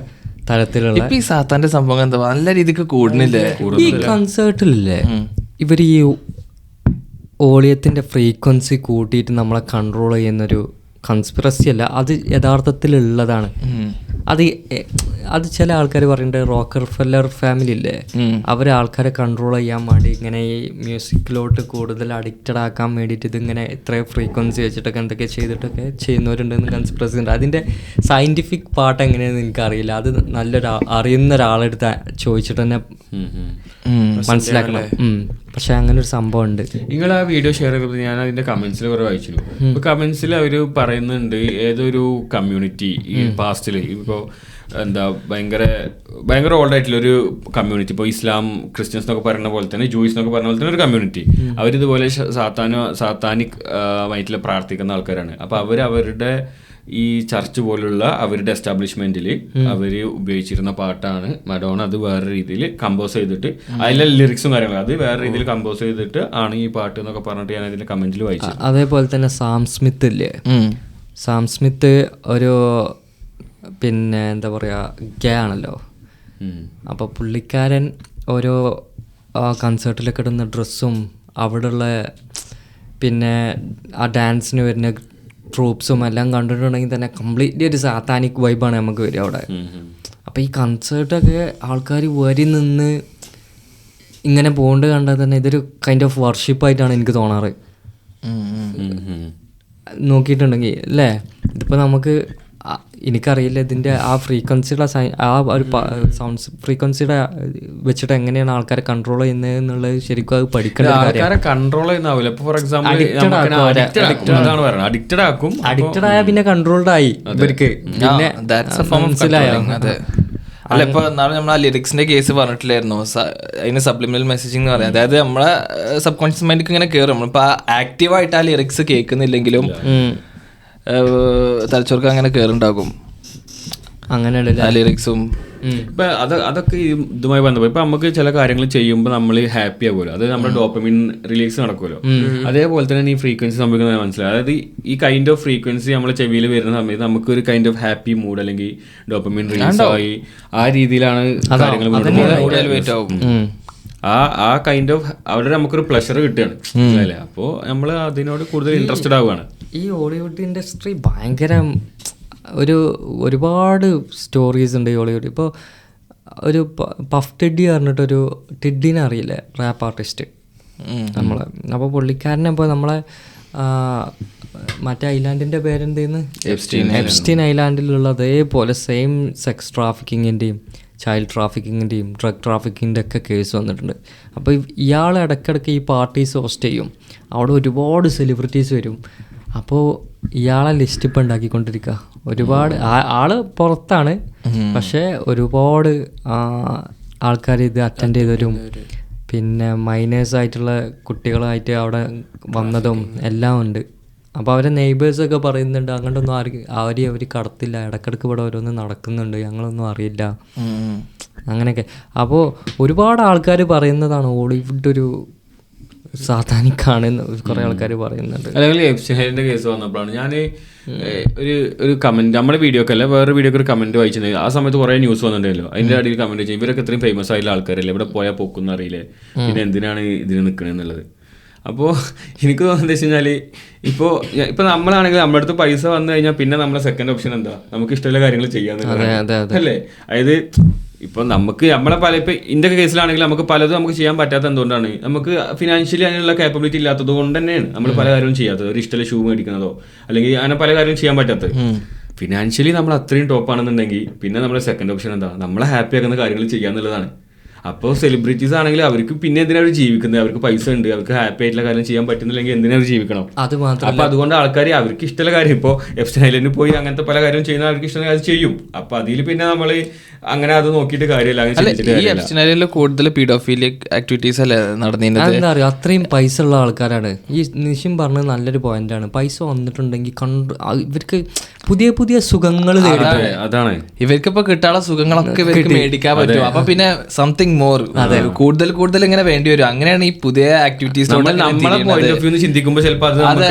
തരത്തിലുള്ള ഈ സാത്താന്റെ സംഭവം എന്താ നല്ല രീതിക്ക് കൂടുന്നില്ലേ? ഈ കൺസേർട്ടിലില്ലേ ഇവർ ഈ ഓളിയത്തിന്റെ ഫ്രീക്വൻസി കൂട്ടിയിട്ട് നമ്മളെ കൺട്രോൾ ചെയ്യുന്നൊരു കൺസ്പിറസി അല്ല, അത് യഥാർത്ഥത്തിലുള്ളതാണ്. അത് ചില ആൾക്കാർ പറയുന്നുണ്ട്, റോക്കർ ഫെല്ലർ ഫാമിലി ഇല്ലേ, അവർ ആൾക്കാരെ കൺട്രോൾ ചെയ്യാൻ വേണ്ടി ഇങ്ങനെ ഈ മ്യൂസിക്കിലോട്ട് കൂടുതൽ അഡിക്റ്റഡ് ആക്കാൻ വേണ്ടിയിട്ട് ഇതിങ്ങനെ ഇത്രയും ഫ്രീക്വൻസി വെച്ചിട്ടൊക്കെ എന്തൊക്കെ ചെയ്തിട്ടൊക്കെ ചെയ്യുന്നവരുണ്ടെന്ന് കൺസ്പിറസി ഉണ്ട്. അതിൻ്റെ സയൻറ്റിഫിക് പാർട്ട് എങ്ങനെയാണെന്ന് എനിക്കറിയില്ല. അത് നല്ലൊരു അറിയുന്ന ഒരാളെടുത്ത് ചോദിച്ചിട്ട് തന്നെ മനസ്സിലാക്കണം. പക്ഷെ അങ്ങനെ ഒരു സംഭവം ഉണ്ട്. നിങ്ങൾ ആ വീഡിയോ ഷെയർ ചെയ്തത് ഞാൻ അതിന്റെ കമന്റ്സിൽ കുറെ വായിച്ചിരുന്നു. ഇപ്പൊ കമന്റ്സിൽ അവര് പറയുന്നുണ്ട് ഏതൊരു കമ്മ്യൂണിറ്റി ഈ പാസ്റ്റിൽ ഇപ്പോൾ എന്താ ഭയങ്കര ഓൾഡ് ആയിട്ടുള്ള ഒരു കമ്മ്യൂണിറ്റി, ഇപ്പോൾ ഇസ്ലാം ക്രിസ്ത്യൻസ് എന്നൊക്കെ പറയുന്ന പോലെ തന്നെ ജൂയിസ് എന്നൊക്കെ പറഞ്ഞ പോലെ തന്നെ ഒരു കമ്മ്യൂണിറ്റി, അവരിതുപോലെ സാത്താനിക് ആയിട്ടുള്ള പ്രാർത്ഥിക്കുന്ന ആൾക്കാരാണ്. അപ്പോൾ അവരുടെ ഈ ചർച്ച് പോലുള്ള അവരുടെ എസ്റ്റാബ്ലിഷ്മെന്റിൽ അവർ ഉപയോഗിച്ചിരുന്ന പാട്ടാണ് മഡോണ. അത് വേറെ രീതിയിൽ കമ്പോസ് ചെയ്തിട്ട് അതിലെ ലിറിക്സും കാര്യങ്ങളും അത് വേറെ രീതിയിൽ കമ്പോസ് ചെയ്തിട്ട് ആണ് ഈ പാട്ട് എന്നൊക്കെ പറഞ്ഞിട്ട് ഞാൻ അതിന്റെ കമന്റിൽ വായിച്ചു. അതേപോലെ തന്നെ സാം സ്മിത്ത് ഇല്ലേ, സാം സ്മിത്ത് ഒരു പിന്നെ എന്താ പറയുക ഗേ ആണല്ലോ. അപ്പോൾ പുള്ളിക്കാരൻ ഓരോ കൺസേർട്ടിലൊക്കെ ഇടുന്ന ഡ്രസ്സും അവിടെയുള്ള പിന്നെ ആ ഡാൻസിന് വരുന്ന ട്രൂപ്സും എല്ലാം കണ്ടിട്ടുണ്ടെങ്കിൽ തന്നെ കംപ്ലീറ്റ്ലി ഒരു സാത്താനിക് വൈബാണ് നമുക്ക് വരിക അവിടെ. അപ്പോൾ ഈ കൺസേർട്ടൊക്കെ ആൾക്കാർ വരി നിന്ന് ഇങ്ങനെ പോണ്ട് കണ്ടാൽ തന്നെ ഇതൊരു കൈൻഡ് ഓഫ് വർഷിപ്പായിട്ടാണ് എനിക്ക് തോന്നാറ്. നോക്കിയിട്ടുണ്ടെങ്കിൽ അല്ലേ, ഇതിപ്പോൾ നമുക്ക് എനിക്കറിയില്ല ഇതിൻ്റെ ആ ഫ്രീക്വൻസിയുടെ ആ ഒരു സൗണ്ട്സ് ഫ്രീക്വൻസിയുടെ വെച്ചിട്ട് എങ്ങനെയാണ് ആൾക്കാരെ കൺട്രോൾ ചെയ്യുന്നത് എന്നുള്ളത് ശരിക്കും അത് പഠിക്കേണ്ട ആൾക്കാരെ കൺട്രോൾ ചെയ്യുന്നാവില്ല. ഇപ്പോൾ ഫോർ എക്സാമ്പിൾ അഡിക്റ്റഡ് ആയ പിന്നെ കൺട്രോൾഡ് ആയി ഇവർക്ക്. പിന്നെ മനസ്സിലായോ? അല്ല, ഇപ്പൊ നാളെ നമ്മൾ ആ ലിറിക്സിന്റെ കേസ് പറഞ്ഞിട്ടില്ലായിരുന്നു, അതിന് സബ്ലിമിനൽ മെസ്സേജിങ് എന്ന് പറയാം. അതായത് നമ്മളെ സബ് കോൺഷ്യസ് മൈൻഡിക്ക് ഇങ്ങനെ കയറും. നമ്മളിപ്പോ ആക്റ്റീവായിട്ട് ആ ലിറിക്സ് കേൾക്കുന്നില്ലെങ്കിലും തലച്ചോർക്ക് അങ്ങനെ കയറുണ്ടാകും അങ്ങനെയുള്ള ലിറിക്സും. ഇപ്പൊ അതൊക്കെ ഇതുമായി ബന്ധപ്പെട്ട് ഇപ്പൊ നമുക്ക് ചില കാര്യങ്ങൾ ചെയ്യുമ്പോൾ നമ്മൾ ഹാപ്പി ആകുമല്ലോ, അത് നമ്മുടെ ഡോപ്പമിൻ റിലീസ് നടക്കുമല്ലോ. അതേപോലെ തന്നെ ഈ ഫ്രീക്വൻസി സംഭവിക്കുന്നത് മനസ്സിലായി. അതായത് ഈ കൈൻഡ് ഓഫ് ഫ്രീക്വൻസി നമ്മുടെ ചെവിയിൽ വരുന്ന സമയത്ത് നമുക്ക് ഒരു കൈൻഡ് ഓഫ് ഹാപ്പി മൂഡ് അല്ലെങ്കിൽ ഡോപ്പമിൻ റിലീസ് ആയി ആ രീതിയിലാണ് കാര്യങ്ങൾ ആ കൈൻഡ് ഓഫ് അവിടെ നമുക്കൊരു പ്ലഷർ കിട്ടുകയാണ് അല്ലേ. അപ്പോൾ നമ്മൾ അതിനോട് കൂടുതൽ ഇൻട്രസ്റ്റഡ് ആവുകയാണ്. ഈ ഹോളിവുഡ് ഇൻഡസ്ട്രി ഭയങ്കര ഒരുപാട് സ്റ്റോറീസ് ഉണ്ട് ഈ ഹോളിവുഡ്. ഇപ്പോൾ ഒരു പഫ് ടെഡി പറഞ്ഞിട്ടൊരു ടെഡിനെ അറിയില്ലേ, റാപ്പ് ആർട്ടിസ്റ്റ് നമ്മളെ. അപ്പോൾ പുള്ളിക്കാരനെ ഇപ്പോൾ നമ്മളെ മറ്റേ ഐലാൻഡിൻ്റെ പേരെന്തെന്ന്, എപ്സ്റ്റീൻ ഐലാൻഡിലുള്ള അതേപോലെ സെയിം സെക്സ് ട്രാഫിക്കിങ്ങിൻ്റെയും ചൈൽഡ് ട്രാഫിക്കിങ്ങിൻ്റെയും ഡ്രഗ് ട്രാഫിക്കിങ്ങിൻ്റെ ഒക്കെ കേസ് വന്നിട്ടുണ്ട്. അപ്പോൾ ഇയാൾ ഇടയ്ക്കിടയ്ക്ക് ഈ പാർട്ടീസ് ഹോസ്റ്റ് ചെയ്യും, അവിടെ ഒരുപാട് സെലിബ്രിറ്റീസ് വരും. അപ്പോൾ ഇയാളെ ലിസ്റ്റ് ഇപ്പം ഉണ്ടാക്കിക്കൊണ്ടിരിക്കുക. ഒരുപാട് ആള് പുറത്താണ്, പക്ഷേ ഒരുപാട് ആൾക്കാർ ഇത് അറ്റൻഡ് ചെയ്തവരും പിന്നെ മൈനേഴ്സായിട്ടുള്ള കുട്ടികളായിട്ട് അവിടെ വന്നതും എല്ലാം ഉണ്ട്. അപ്പോൾ അവരെ നെയ്ബേഴ്സൊക്കെ പറയുന്നുണ്ട് അങ്ങോട്ടൊന്നും അവർ കടത്തില്ല, ഇടയ്ക്കിടയ്ക്ക് ഇവിടെ ഓരോന്ന് നടക്കുന്നുണ്ട്, ഞങ്ങളൊന്നും അറിയില്ല അങ്ങനെയൊക്കെ. അപ്പോൾ ഒരുപാട് ആൾക്കാർ പറയുന്നതാണ് ഹോളിവുഡ് ഒരു സാധാനിക്കാണ് കുറേ ആൾക്കാർ പറയുന്നുണ്ട്. അല്ലെങ്കിൽ എപ്സ്റ്റൈൻ്റെ കേസ് വന്നപ്പോഴാണ് ഞാൻ ഒരു കമന്റ് നമ്മുടെ വീഡിയോക്ക് അല്ല വേറെ വീഡിയോക്ക് ഒരു കമന്റ് വായിച്ചിട്ടുണ്ട്. ആ സമയത്ത് കുറേ ന്യൂസ് വന്നിട്ടുണ്ടല്ലോ, അതിൻ്റെ അടിയിൽ കമന്റ് വെച്ചാൽ ഇവരൊക്കെ ഇത്രയും ഫേമസ് ആയിട്ടുള്ള ആൾക്കാരല്ലേ, ഇവിടെ പോയാൽ പൊക്കുന്ന അറിയില്ലേ, പിന്നെ എന്തിനാണ് ഇതിന് നിൽക്കണമെന്നുള്ളത്. അപ്പോൾ എനിക്ക് തോന്നുന്നത് വെച്ച് കഴിഞ്ഞാൽ ഇപ്പോൾ നമ്മളാണെങ്കിൽ നമ്മുടെ അടുത്ത് പൈസ വന്നു കഴിഞ്ഞാൽ പിന്നെ നമ്മളെ സെക്കൻഡ് ഓപ്ഷൻ എന്താ, നമുക്ക് ഇഷ്ടമുള്ള കാര്യങ്ങൾ ചെയ്യാന്നുള്ളത് അല്ലേ. അതായത് ഇപ്പോൾ നമുക്ക് നമ്മളെ ഇപ്പം ഇതിൻ്റെ കേസിലാണെങ്കിൽ നമുക്ക് പലതും നമുക്ക് ചെയ്യാൻ പറ്റാത്ത എന്തുകൊണ്ടാണ്, നമുക്ക് ഫിനാൻഷ്യലി അതിനുള്ള കേപ്പബിലിറ്റി ഇല്ലാത്തത് കൊണ്ട് തന്നെയാണ് നമ്മൾ പല കാര്യവും ചെയ്യാത്തത്. ഒരു ഇഷ്ടമുള്ള ഷൂ മേടിക്കുന്നതോ അല്ലെങ്കിൽ അങ്ങനെ പല കാര്യവും ചെയ്യാൻ പറ്റാത്തത്. ഫിനാൻഷ്യലി നമ്മൾ അത്രയും ടോപ്പ് ആണെന്നുണ്ടെങ്കിൽ പിന്നെ നമ്മുടെ സെക്കൻഡ് ഓപ്ഷൻ എന്താ, നമ്മളെ ഹാപ്പി ആക്കുന്ന കാര്യങ്ങൾ ചെയ്യാന്നുള്ളതാണ്. അപ്പോൾ സെലിബ്രിറ്റീസ് ആണെങ്കിൽ അവർക്ക് പിന്നെ എന്തിനാണ് അവർ ജീവിക്കുന്നത്, അവർക്ക് പൈസ ഉണ്ട്, അവർക്ക് ഹാപ്പി ആയിട്ടുള്ള കാര്യം ചെയ്യാൻ പറ്റുന്നില്ലെങ്കിൽ എന്തിനാ അവർ ജീവിക്കണം. അത് മാത്രം അപ്പൊ അതുകൊണ്ട് ആൾക്കാർ അവർക്ക് ഇഷ്ടമുള്ള കാര്യം, ഇപ്പോൾ എപ്സ്റ്റൈൻ ഐലൻഡിൽ പോയി അങ്ങനത്തെ പല കാര്യം ചെയ്യുന്ന അവർക്ക് ഇഷ്ടമുള്ള കാര്യം ചെയ്യും. അപ്പൊ അതിൽ പിന്നെ നമ്മൾ അങ്ങനെ അത് നോക്കിയിട്ട് കാര്യമില്ല. ഈ എപ്സ്റ്റൈൻ ഐലൻഡിൽ കൂടുതൽ പീഡോഫീലിക് ആക്ടിവിറ്റീസ് അല്ലേ നടന്നിരുന്നത്? എന്താ അറിയോ, അത്രയും പൈസ ഉള്ള ആൾക്കാരാണ്. ഈ നിഷിം പറഞ്ഞത് നല്ലൊരു പോയിന്റാണ്. പൈസ വന്നിട്ടുണ്ടെങ്കിൽ ഇവർക്ക് പുതിയ പുതിയ സുഖങ്ങൾ അതാണ് ഇവർക്കിപ്പോ കിട്ടാനുള്ള സുഖങ്ങളൊക്കെ ഇവർക്ക് മേടിക്കാൻ പറ്റും. അപ്പൊ പിന്നെ സംതിങ് മോർ കൂടുതൽ കൂടുതൽ ഇങ്ങനെ വേണ്ടി വരും. അങ്ങനെയാണ് ഈ പുതിയ ആക്ടിവിറ്റീസ് നമ്മളെ പോയിന്റ് ഓഫ് വ്യൂ ചിന്തിക്കുമ്പോൾ ചിലപ്പോൾ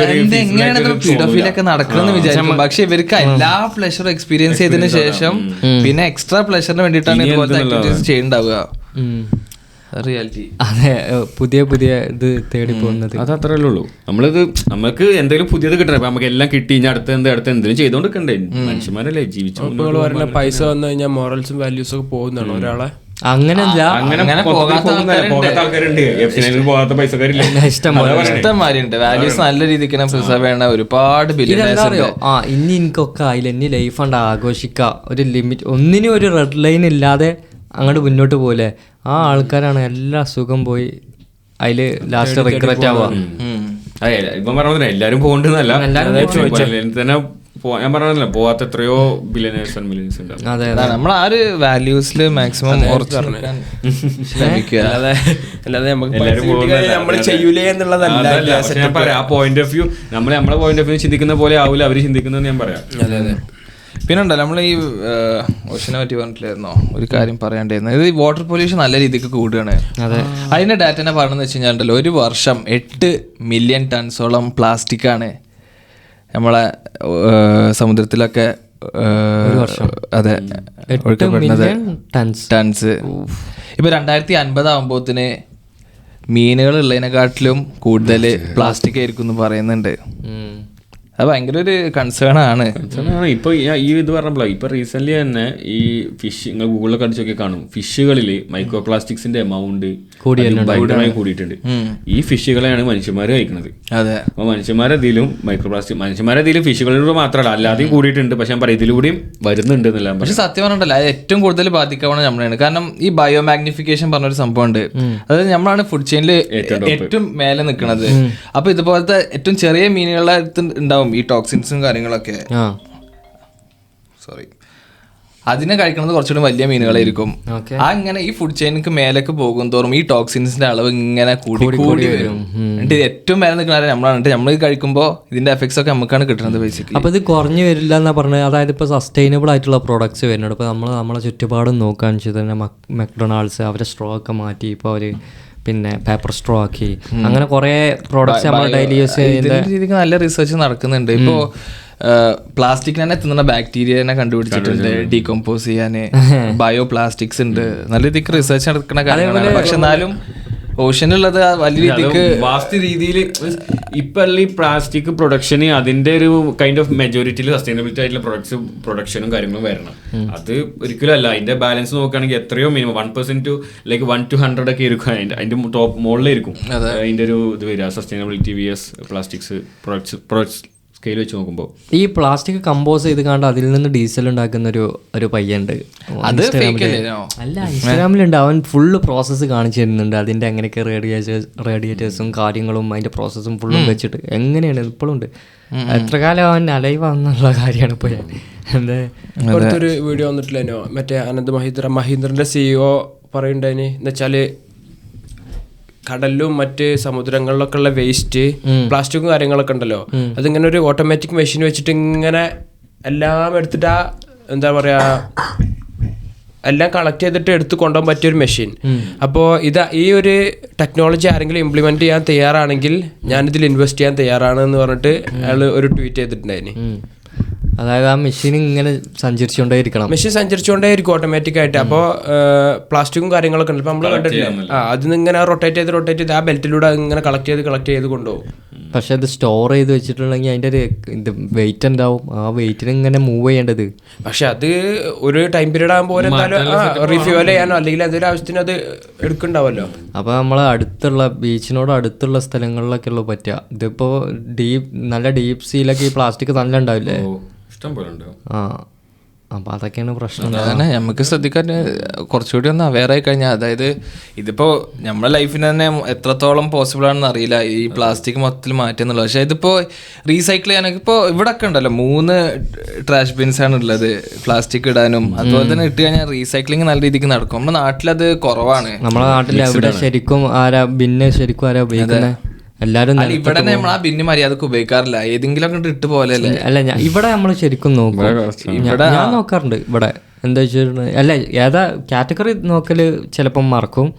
എങ്ങനെയാണ് പീഡോഫീലൊക്കെ നടക്കണമെന്ന് വിചാരിക്കും. പക്ഷെ ഇവർക്ക് എല്ലാ പ്ലഷറും എക്സ്പീരിയൻസ് ചെയ്തതിനു ശേഷം പിന്നെ എക്സ്ട്രാ പ്ലഷറിന് വേണ്ടിയിട്ടാണ് ഇതുപോലത്തെ ആക്ടിവിറ്റീസ് ചെയ്യുന്നുണ്ടാവുക. റിയാലിറ്റി അതെ, പുതിയ പുതിയ ഇത് തേടി പോകുന്നത്. അത് അത്രയല്ലേ ഉള്ളൂ. നമുക്ക് എന്തെങ്കിലും പുതിയത് കിട്ടണം. ഇപ്പൊ നമുക്ക് എല്ലാം കിട്ടി, ഇനി അടുത്ത എന്തെങ്കിലും ചെയ്തോണ്ടിരിക്കണ്ടേ? മനുഷ്യന്മാരല്ലേ ജീവിച്ചു. പൈസ വന്നു കഴിഞ്ഞാൽ മോറൽസും വാല്യൂസും ഒക്കെ പോകുന്നതാണ് ഒരാളെ. അങ്ങനല്ല, അങ്ങനെ പോകാത്ത ആൾക്കാരുണ്ട്, പോകാത്ത പൈസക്കാരില്ല, ഇഷ്ടംമാരുണ്ട്. വാല്യൂസ് നല്ല രീതിക്ക് പ്രിസർവ് ചെയ്യണ ഒരുപാട് ബില്യണേഴ്സ് ഉണ്ട്. ഇനി എനിക്കൊക്കെ ആയില്ല, ഇനി ലൈഫ് ഉണ്ട് ആഘോഷിക്കുക, ഒരു ലിമിറ്റ്, ഒന്നിനും ഒരു റെഡ് ലൈൻ ഇല്ലാതെ അങ്ങോട്ട് മുന്നോട്ട് പോലെ ആ ആൾക്കാരാണ് എല്ലാ സുഖം പോയി അതില് ലാസ്റ്റ് റിഗ്രറ്റ് ആവുക. ഇപ്പം പറഞ്ഞ എല്ലാരും പോകണ്ടെന്നല്ല, തന്നെ ഞാൻ പറഞ്ഞില്ല പോവാത്ത എത്രയോ ബില്യനേഴ്സ് ആൻഡ് മില്യനേഴ്സ് ഉണ്ട്. അതെ, നമ്മൾ ആ ഒരു വാല്യൂസിൽ മാക്സിമം ശ്രമിക്കുക. അല്ലാതെ നമ്മൾ ചെയ്യൂലേ എന്നുള്ളതല്ല. ഞാൻ പറയാം, ആ പോയിന്റ് ഓഫ് വ്യൂ നമ്മളെ പോയിന്റ് ഓഫ് വ്യൂ ചിന്തിക്കുന്ന പോലെ ആവില്ല അവര് ചിന്തിക്കുന്നത് ഞാൻ പറയാം. അതെ അതെ. പിന്നെ ഉണ്ടല്ലോ നമ്മൾ ഈ ഓഷനെ പറ്റി പറഞ്ഞിട്ടില്ലായിരുന്നോ ഒരു കാര്യം പറയാണ്ടായിരുന്നു. ഇത് വാട്ടർ പൊല്യൂഷൻ നല്ല രീതിക്ക് കൂടുകയാണ്. അതിന്റെ ഡാറ്റ തന്നെ പറഞ്ഞെന്ന് വെച്ച് കഴിഞ്ഞാൽ ഉണ്ടല്ലോ, ഒരു വർഷം 8 മില്യൺ ടൺസോളം പ്ലാസ്റ്റിക്കാണ് നമ്മളെ സമുദ്രത്തിലൊക്കെ അതെ ഒഴുക്കപ്പെടുന്നത്. ടൺസ്. ഇപ്പൊ 2050 ആകുമ്പോത്തിന് മീനുകൾ ഉള്ളതിനെക്കാട്ടിലും കൂടുതൽ പ്ലാസ്റ്റിക് ആയിരിക്കും എന്ന് പറയുന്നുണ്ട്. അത് ഭയങ്കര ഒരു കൺസേൺ ആണ്. ഇപ്പൊ ഈ ഇത് പറഞ്ഞപ്പോഴാ ഇപ്പൊ റീസെന്റ് തന്നെ ഈ ഫിഷ് നിങ്ങൾ ഗൂഗിളിലൊക്കെ അടിച്ചൊക്കെ കാണും, ഫിഷുകളിൽ മൈക്രോ പ്ലാസ്റ്റിക്സിന്റെ എമൗണ്ട് ഭയങ്കരമായി കൂടിയിട്ടുണ്ട്. ഈ ഫിഷുകളെയാണ് മനുഷ്യന്മാർ കഴിക്കുന്നത്. അതെ. അപ്പൊ മനുഷ്യന്മാരതിലും മനുഷ്യന്മാരതിലും ഫിഷുകളിലൂടെ മാത്രമല്ല അല്ലാതെയും കൂടിയിട്ടുണ്ട്. പക്ഷെ ഞാൻ പറയാം ഇതിലൂടെയും വരുന്നുണ്ട് എന്നല്ല. പക്ഷെ സത്യം പറഞ്ഞിട്ടല്ല, അത് ഏറ്റവും കൂടുതൽ ബാധിക്കാവുന്ന നമ്മളാണ്. കാരണം ഈ ബയോ മാഗ്നിഫിക്കേഷൻ പറഞ്ഞൊരു സംഭവം ഉണ്ട്. അതായത് നമ്മളാണ് ഫുഡ് ചെയിനിൽ ഏറ്റവും മേലെ നിൽക്കുന്നത്. അപ്പൊ ഇതുപോലത്തെ ഏറ്റവും ചെറിയ മീനുകളുടെ അടുത്ത് ഉണ്ടാവും ഈ ടോക്സിൻസും കാര്യങ്ങളൊക്കെ. സോറി, അതിനെ കഴിക്കുന്നത് കുറച്ചുകൂടി വലിയ മീനുകളായിരിക്കും. അങ്ങനെ ഈ ഫുഡ് ചെയിനിക്ക് മേലേക്ക് പോകും തോറും ഈ ടോക്സിൻസിന്റെ അളവ് ഇങ്ങനെ കൂടി കൂടി വരും. എന്നിട്ട് ഏറ്റവും മേലെ നിൽക്കുന്ന നമ്മളാണ്. നമ്മൾ കഴിക്കുമ്പോൾ ഇതിന്റെ എഫക്ട്സ് ഒക്കെ നമുക്കാണ് കിട്ടുന്നത് ബേസിക്കലി. അപ്പൊ ഇത് കുറഞ്ഞു വരില്ല എന്നാ പറഞ്ഞത്. അതായത് ഇപ്പൊ സസ്റ്റൈനബിൾ ആയിട്ടുള്ള പ്രോഡക്ട്സ് വരുന്നുണ്ട്. ഇപ്പൊ നമ്മളെ ചുറ്റുപാടും നോക്കുകയാണെന്ന് വെച്ചാൽ തന്നെ മക്ഡൊണാൾഡ്സ് അവരെ സ്ട്രോ ഒക്കെ മാറ്റി ഇപ്പോൾ അവര് പിന്നെ പേപ്പർ സ്ട്രോ ആക്കി, അങ്ങനെ കുറെ പ്രോഡക്ട്സ് നമ്മൾ ഡെയിലി യൂസ് ചെയ്യുന്ന രീതിക്ക് നല്ല റിസർച്ച് നടക്കുന്നുണ്ട്. ഇപ്പോ പ്ലാസ്റ്റിക് തന്നെ തിന്നുന്ന ബാക്ടീരിയനെ കണ്ടുപിടിച്ചിട്ടുണ്ട് ഡീകമ്പോസ് ചെയ്യാന്. ബയോ പ്ലാസ്റ്റിക്സ് ഉണ്ട്. നല്ല രീതിക്ക് റിസർച്ച് നടക്കുന്ന കാര്യങ്ങളാണ്. പക്ഷെ എന്നാലും ഓഷനുള്ളത് വലിയ രീതിക്ക് വാസ്തു രീതിയിൽ ഇപ്പൊ ഈ പ്ലാസ്റ്റിക് പ്രൊഡക്ഷന് അതിന്റെ ഒരു കൈൻഡ് ഓഫ് മെജോറിറ്റിയിൽ സസ്റ്റൈനബിലിറ്റി ആയിട്ടുള്ള പ്രൊഡക്ഷനും കാര്യങ്ങളും വരണം. അത് ഒരിക്കലും അല്ല. അതിന്റെ ബാലൻസ് നോക്കുകയാണെങ്കിൽ എത്രയോ മിനിമം 1% to 1 to 100 ഒക്കെ ഇരിക്കും. അതിന്റെ ടോപ്പ് മുകളിലായിരിക്കും അതിന്റെ ഒരു ഇത് വരിക. Sustainability VS plastics products scale വെച്ച് നോക്കുമ്പോൾ ഈ പ്ലാസ്റ്റിക് കമ്പോസ് ചെയ്ത് കണ്ട് അതിൽ നിന്ന് ഡീസൽ ഉണ്ടാക്കുന്ന ഒരു പയ്യുണ്ട്. അത് അല്ല, ഇൻസ്റ്റാഗ്രാമിലുണ്ട്. അവൻ ഫുള്ള് പ്രോസസ്സ് കാണിച്ചു തരുന്നുണ്ട്. അതിന്റെ അങ്ങനെയൊക്കെ റേഡിയേറ്റേഴ്സും കാര്യങ്ങളും അതിന്റെ പ്രോസസ്സും ഫുള്ളും വെച്ചിട്ട് എങ്ങനെയാണ് ഇപ്പോഴും ഉണ്ട്. എത്ര കാലം അവൻ അലൈവാന്നുള്ള കാര്യമാണ് ഇപ്പോൾ ഞാൻ അടുത്തൊരു വീഡിയോ വന്നിട്ടില്ലോ മറ്റേ അനന്ത് മഹീന്ദ്രന്റെ CEO പറയുന്നുണ്ടതിന് എന്നുവെച്ചാല് കടലിലും മറ്റ് സമുദ്രങ്ങളിലൊക്കെ ഉള്ള വേസ്റ്റ് പ്ലാസ്റ്റിക്കും കാര്യങ്ങളൊക്കെ ഉണ്ടല്ലോ, അതിങ്ങനെ ഒരു ഓട്ടോമാറ്റിക് മെഷീൻ വെച്ചിട്ട് ഇങ്ങനെ എല്ലാം എടുത്തിട്ട് എന്താ പറയാ എല്ലാം കളക്ട് ചെയ്തിട്ട് എടുത്ത് കൊണ്ടുപോകാൻ പറ്റിയൊരു മെഷീൻ. അപ്പോൾ ഈ ഒരു ടെക്നോളജി ആരെങ്കിലും ഇംപ്ലിമെന്റ് ചെയ്യാൻ തയ്യാറാണെങ്കിൽ ഞാനിതിൽ ഇൻവെസ്റ്റ് ചെയ്യാൻ തയ്യാറാണ് എന്ന് പറഞ്ഞിട്ട് അയാൾ ഒരു ട്വീറ്റ് ചെയ്തിട്ടുണ്ടായിന്. അതായത് ആ മെഷീൻ ഇങ്ങനെ സഞ്ചരിച്ചുകൊണ്ടേയിരിക്കണം. മെഷീൻ സഞ്ചരിച്ചുകൊണ്ടേയിരിക്കും ഓട്ടോമാറ്റിക് ആയിട്ട്. അപ്പോൾ പ്ലാസ്റ്റിക്കും കാര്യങ്ങളൊക്കെ ഉണ്ട്. ഇപ്പം നമ്മൾ കണ്ടിട്ടില്ല, അതിന് ഇങ്ങനെ റൊട്ടേറ്റ് ചെയ്ത് ആ ബെൽറ്റിലൂടെ ഇങ്ങനെ കളക്ട് ചെയ്ത് കൊണ്ടുപോകും. പക്ഷെ അത് സ്റ്റോർ ചെയ്ത് വെച്ചിട്ടുണ്ടെങ്കിൽ അതിൻ്റെ ഒരു ഇത് വെയിറ്റ് ഉണ്ടാവും. ആ വെയിറ്റിന് ഇങ്ങനെ മൂവ് ചെയ്യേണ്ടത്. പക്ഷെ അത് ഒരു ടൈം പീരീഡ് ആകുമ്പോൾ റീഫ്യൂവൽ ചെയ്യാനോ അല്ലെങ്കിൽ എന്തെങ്കിലും ആവശ്യത്തിന് അത് എടുക്കുന്നുണ്ടാവുമല്ലോ. അപ്പോൾ നമ്മളെ അടുത്തുള്ള ബീച്ചിനോട് അടുത്തുള്ള സ്ഥലങ്ങളിലൊക്കെ ഉള്ളൂ പറ്റുക. ഇതിപ്പോൾ നല്ല ഡീപ്പ് സീയിലൊക്കെ ഈ പ്ലാസ്റ്റിക് നല്ല ഉണ്ടാവില്ലേ? ഇഷ്ടം പോലെ ഉണ്ടാവും. അപ്പം അതൊക്കെയാണ് പ്രശ്നം. അതന്നെ നമുക്ക് ശ്രദ്ധിക്കാൻ കുറച്ചുകൂടി ഒന്ന് അവെയർ ആയി കഴിഞ്ഞാൽ, അതായത് ഇതിപ്പോൾ നമ്മുടെ ലൈഫിന് തന്നെ എത്രത്തോളം പോസിബിൾ ആണെന്ന് അറിയില്ല ഈ പ്ലാസ്റ്റിക് മൊത്തത്തിൽ മാറ്റുന്നുള്ളത്. പക്ഷേ ഇതിപ്പോൾ റീസൈക്കിൾ ചെയ്യാനൊക്കെ ഇപ്പോൾ ഇവിടെ ഒക്കെ ഉണ്ടല്ലോ 3 ട്രാഷ് ബിൻസ് ആണ് ഉള്ളത് പ്ലാസ്റ്റിക് ഇടാനും. അതുപോലെ തന്നെ ഇട്ട് കഴിഞ്ഞാൽ റീസൈക്ലിംഗ് നല്ല രീതിക്ക് നടക്കും. നമ്മുടെ നാട്ടിലത് കുറവാണ്. നമ്മുടെ നാട്ടിൽ ഇവിടെ ശരിക്കും ആരാ ഉപയോഗിക്കുന്നത്? എല്ലാരും ഇവിടെ നമ്മൾ ആ ബിന്ന് മര്യാദക്ക് ഉപയോഗിക്കാറില്ല, ഏതെങ്കിലും ഒക്കെ ഇട്ട് പോലെ അല്ലേ. അല്ല ഇവിടെ നമ്മൾ ശരിക്കും നോക്കും. ഞാൻ നോക്കാറുണ്ട് ഇവിടെ. എന്താ വെച്ചിട്ടുണ്ടെങ്കിൽ അല്ല ഏതാ കാറ്റഗറി നോക്കല് ചിലപ്പം മറക്കും,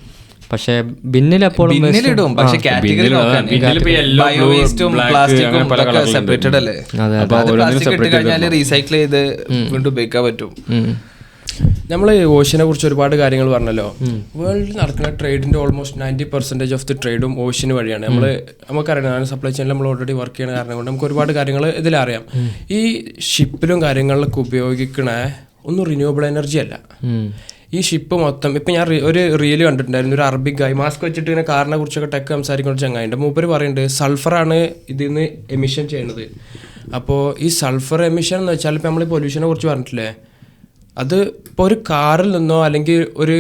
പക്ഷെ ബിന്നിലെപ്പോഴും ബിന്നിലിടും. പക്ഷെ കാറ്റഗറി ബയോ വേസ്റ്റും പ്ലാസ്റ്റിക്കും ഒക്കെ സെപ്പറേറ്റഡ് അല്ലേ. പ്ലാസ്റ്റിക് ഇട്ട് കഴിഞ്ഞാൽ റീസൈക്കിൾ ചെയ്ത് വീണ്ടും ഉപയോഗിക്കാൻ പറ്റും. നമ്മൾ ഓഷ്യനെ കുറിച്ച് ഒരുപാട് കാര്യങ്ങൾ പറഞ്ഞല്ലോ. വേൾഡിൽ നടക്കുന്ന ട്രേഡിന്റെ ഓൾമോസ്റ്റ് 90% ഓഫ് ദി ട്രേഡും ഓഷ്യന് വഴിയാണ്. നമുക്കറിയാം സപ്ലൈ ചെയിനിൽ നമ്മൾ ഓൾറെഡി വർക്ക് ചെയ്യുന്ന കാരണം കൊണ്ട് നമുക്ക് ഒരുപാട് കാര്യങ്ങൾ ഇതിലറിയാം. ഈ ഷിപ്പിലും കാര്യങ്ങളിലൊക്കെ ഉപയോഗിക്കണ ഒന്നും റിന്യൂവബിൾ എനർജി അല്ല. ഈ ഷിപ്പ് മൊത്തം ഇപ്പം ഞാൻ ഒരു റീല് കണ്ടിട്ടുണ്ടായിരുന്നു. ഒരു അറബിക് ഗായ് മാസ്ക് വെച്ചിട്ട് ഇങ്ങനെ കാറിനെ കുറിച്ചൊക്കെ ടെക്ക് സംസാരിക്കുന്ന ചങ്ങായിൻ്റെ മൂപ്പര് പറയുന്നുണ്ട് സൾഫറാണ് ഇതിൽ നിന്ന് എമിഷൻ ചെയ്യണത്. അപ്പോൾ ഈ സൾഫർ എമിഷൻ എന്ന് വെച്ചാൽ ഇപ്പം നമ്മൾ ഈ പൊല്യൂഷനെ കുറിച്ച് പറഞ്ഞിട്ടില്ലേ, അത് ഇപ്പോൾ ഒരു കാറിൽ നിന്നോ അല്ലെങ്കിൽ ഒരു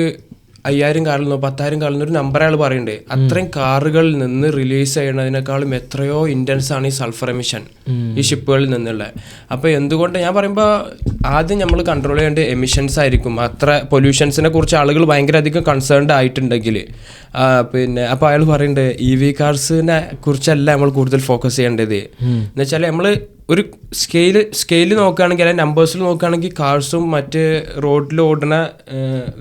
5000 കാറിൽ നിന്നോ 10,000 കാറിൽ നിന്നോ ഒരു നമ്പർ അയാൾ പറയുന്നുണ്ട്. അത്രയും കാറുകളിൽ നിന്ന് റിലീസ് ചെയ്യണതിനേക്കാളും എത്രയോ ഇൻറ്റൻസ് ആണ് ഈ സൾഫർ എമിഷൻ ഈ ഷിപ്പുകളിൽ നിന്നുള്ള. അപ്പോൾ എന്തുകൊണ്ട് ഞാൻ പറയുമ്പോൾ ആദ്യം നമ്മൾ കൺട്രോൾ ചെയ്യേണ്ട എമിഷൻസ് ആയിരിക്കും. അത്ര പൊല്യൂഷൻസിനെ കുറിച്ച് ആളുകൾ ഭയങ്കര അധികം കൺസേൺഡ് ആയിട്ടുണ്ടെങ്കിൽ പിന്നെ അപ്പോൾ അയാൾ പറയുന്നുണ്ട് EV കാർസിനെ കുറിച്ചല്ല നമ്മൾ കൂടുതൽ ഫോക്കസ് ചെയ്യേണ്ടത്. എന്ന് വെച്ചാൽ നമ്മൾ ഒരു സ്കെയില് നോക്കുകയാണെങ്കിൽ അല്ലെങ്കിൽ നമ്പേഴ്സിൽ നോക്കുകയാണെങ്കിൽ കാർസും മറ്റ് റോഡിൽ ഓടുന്ന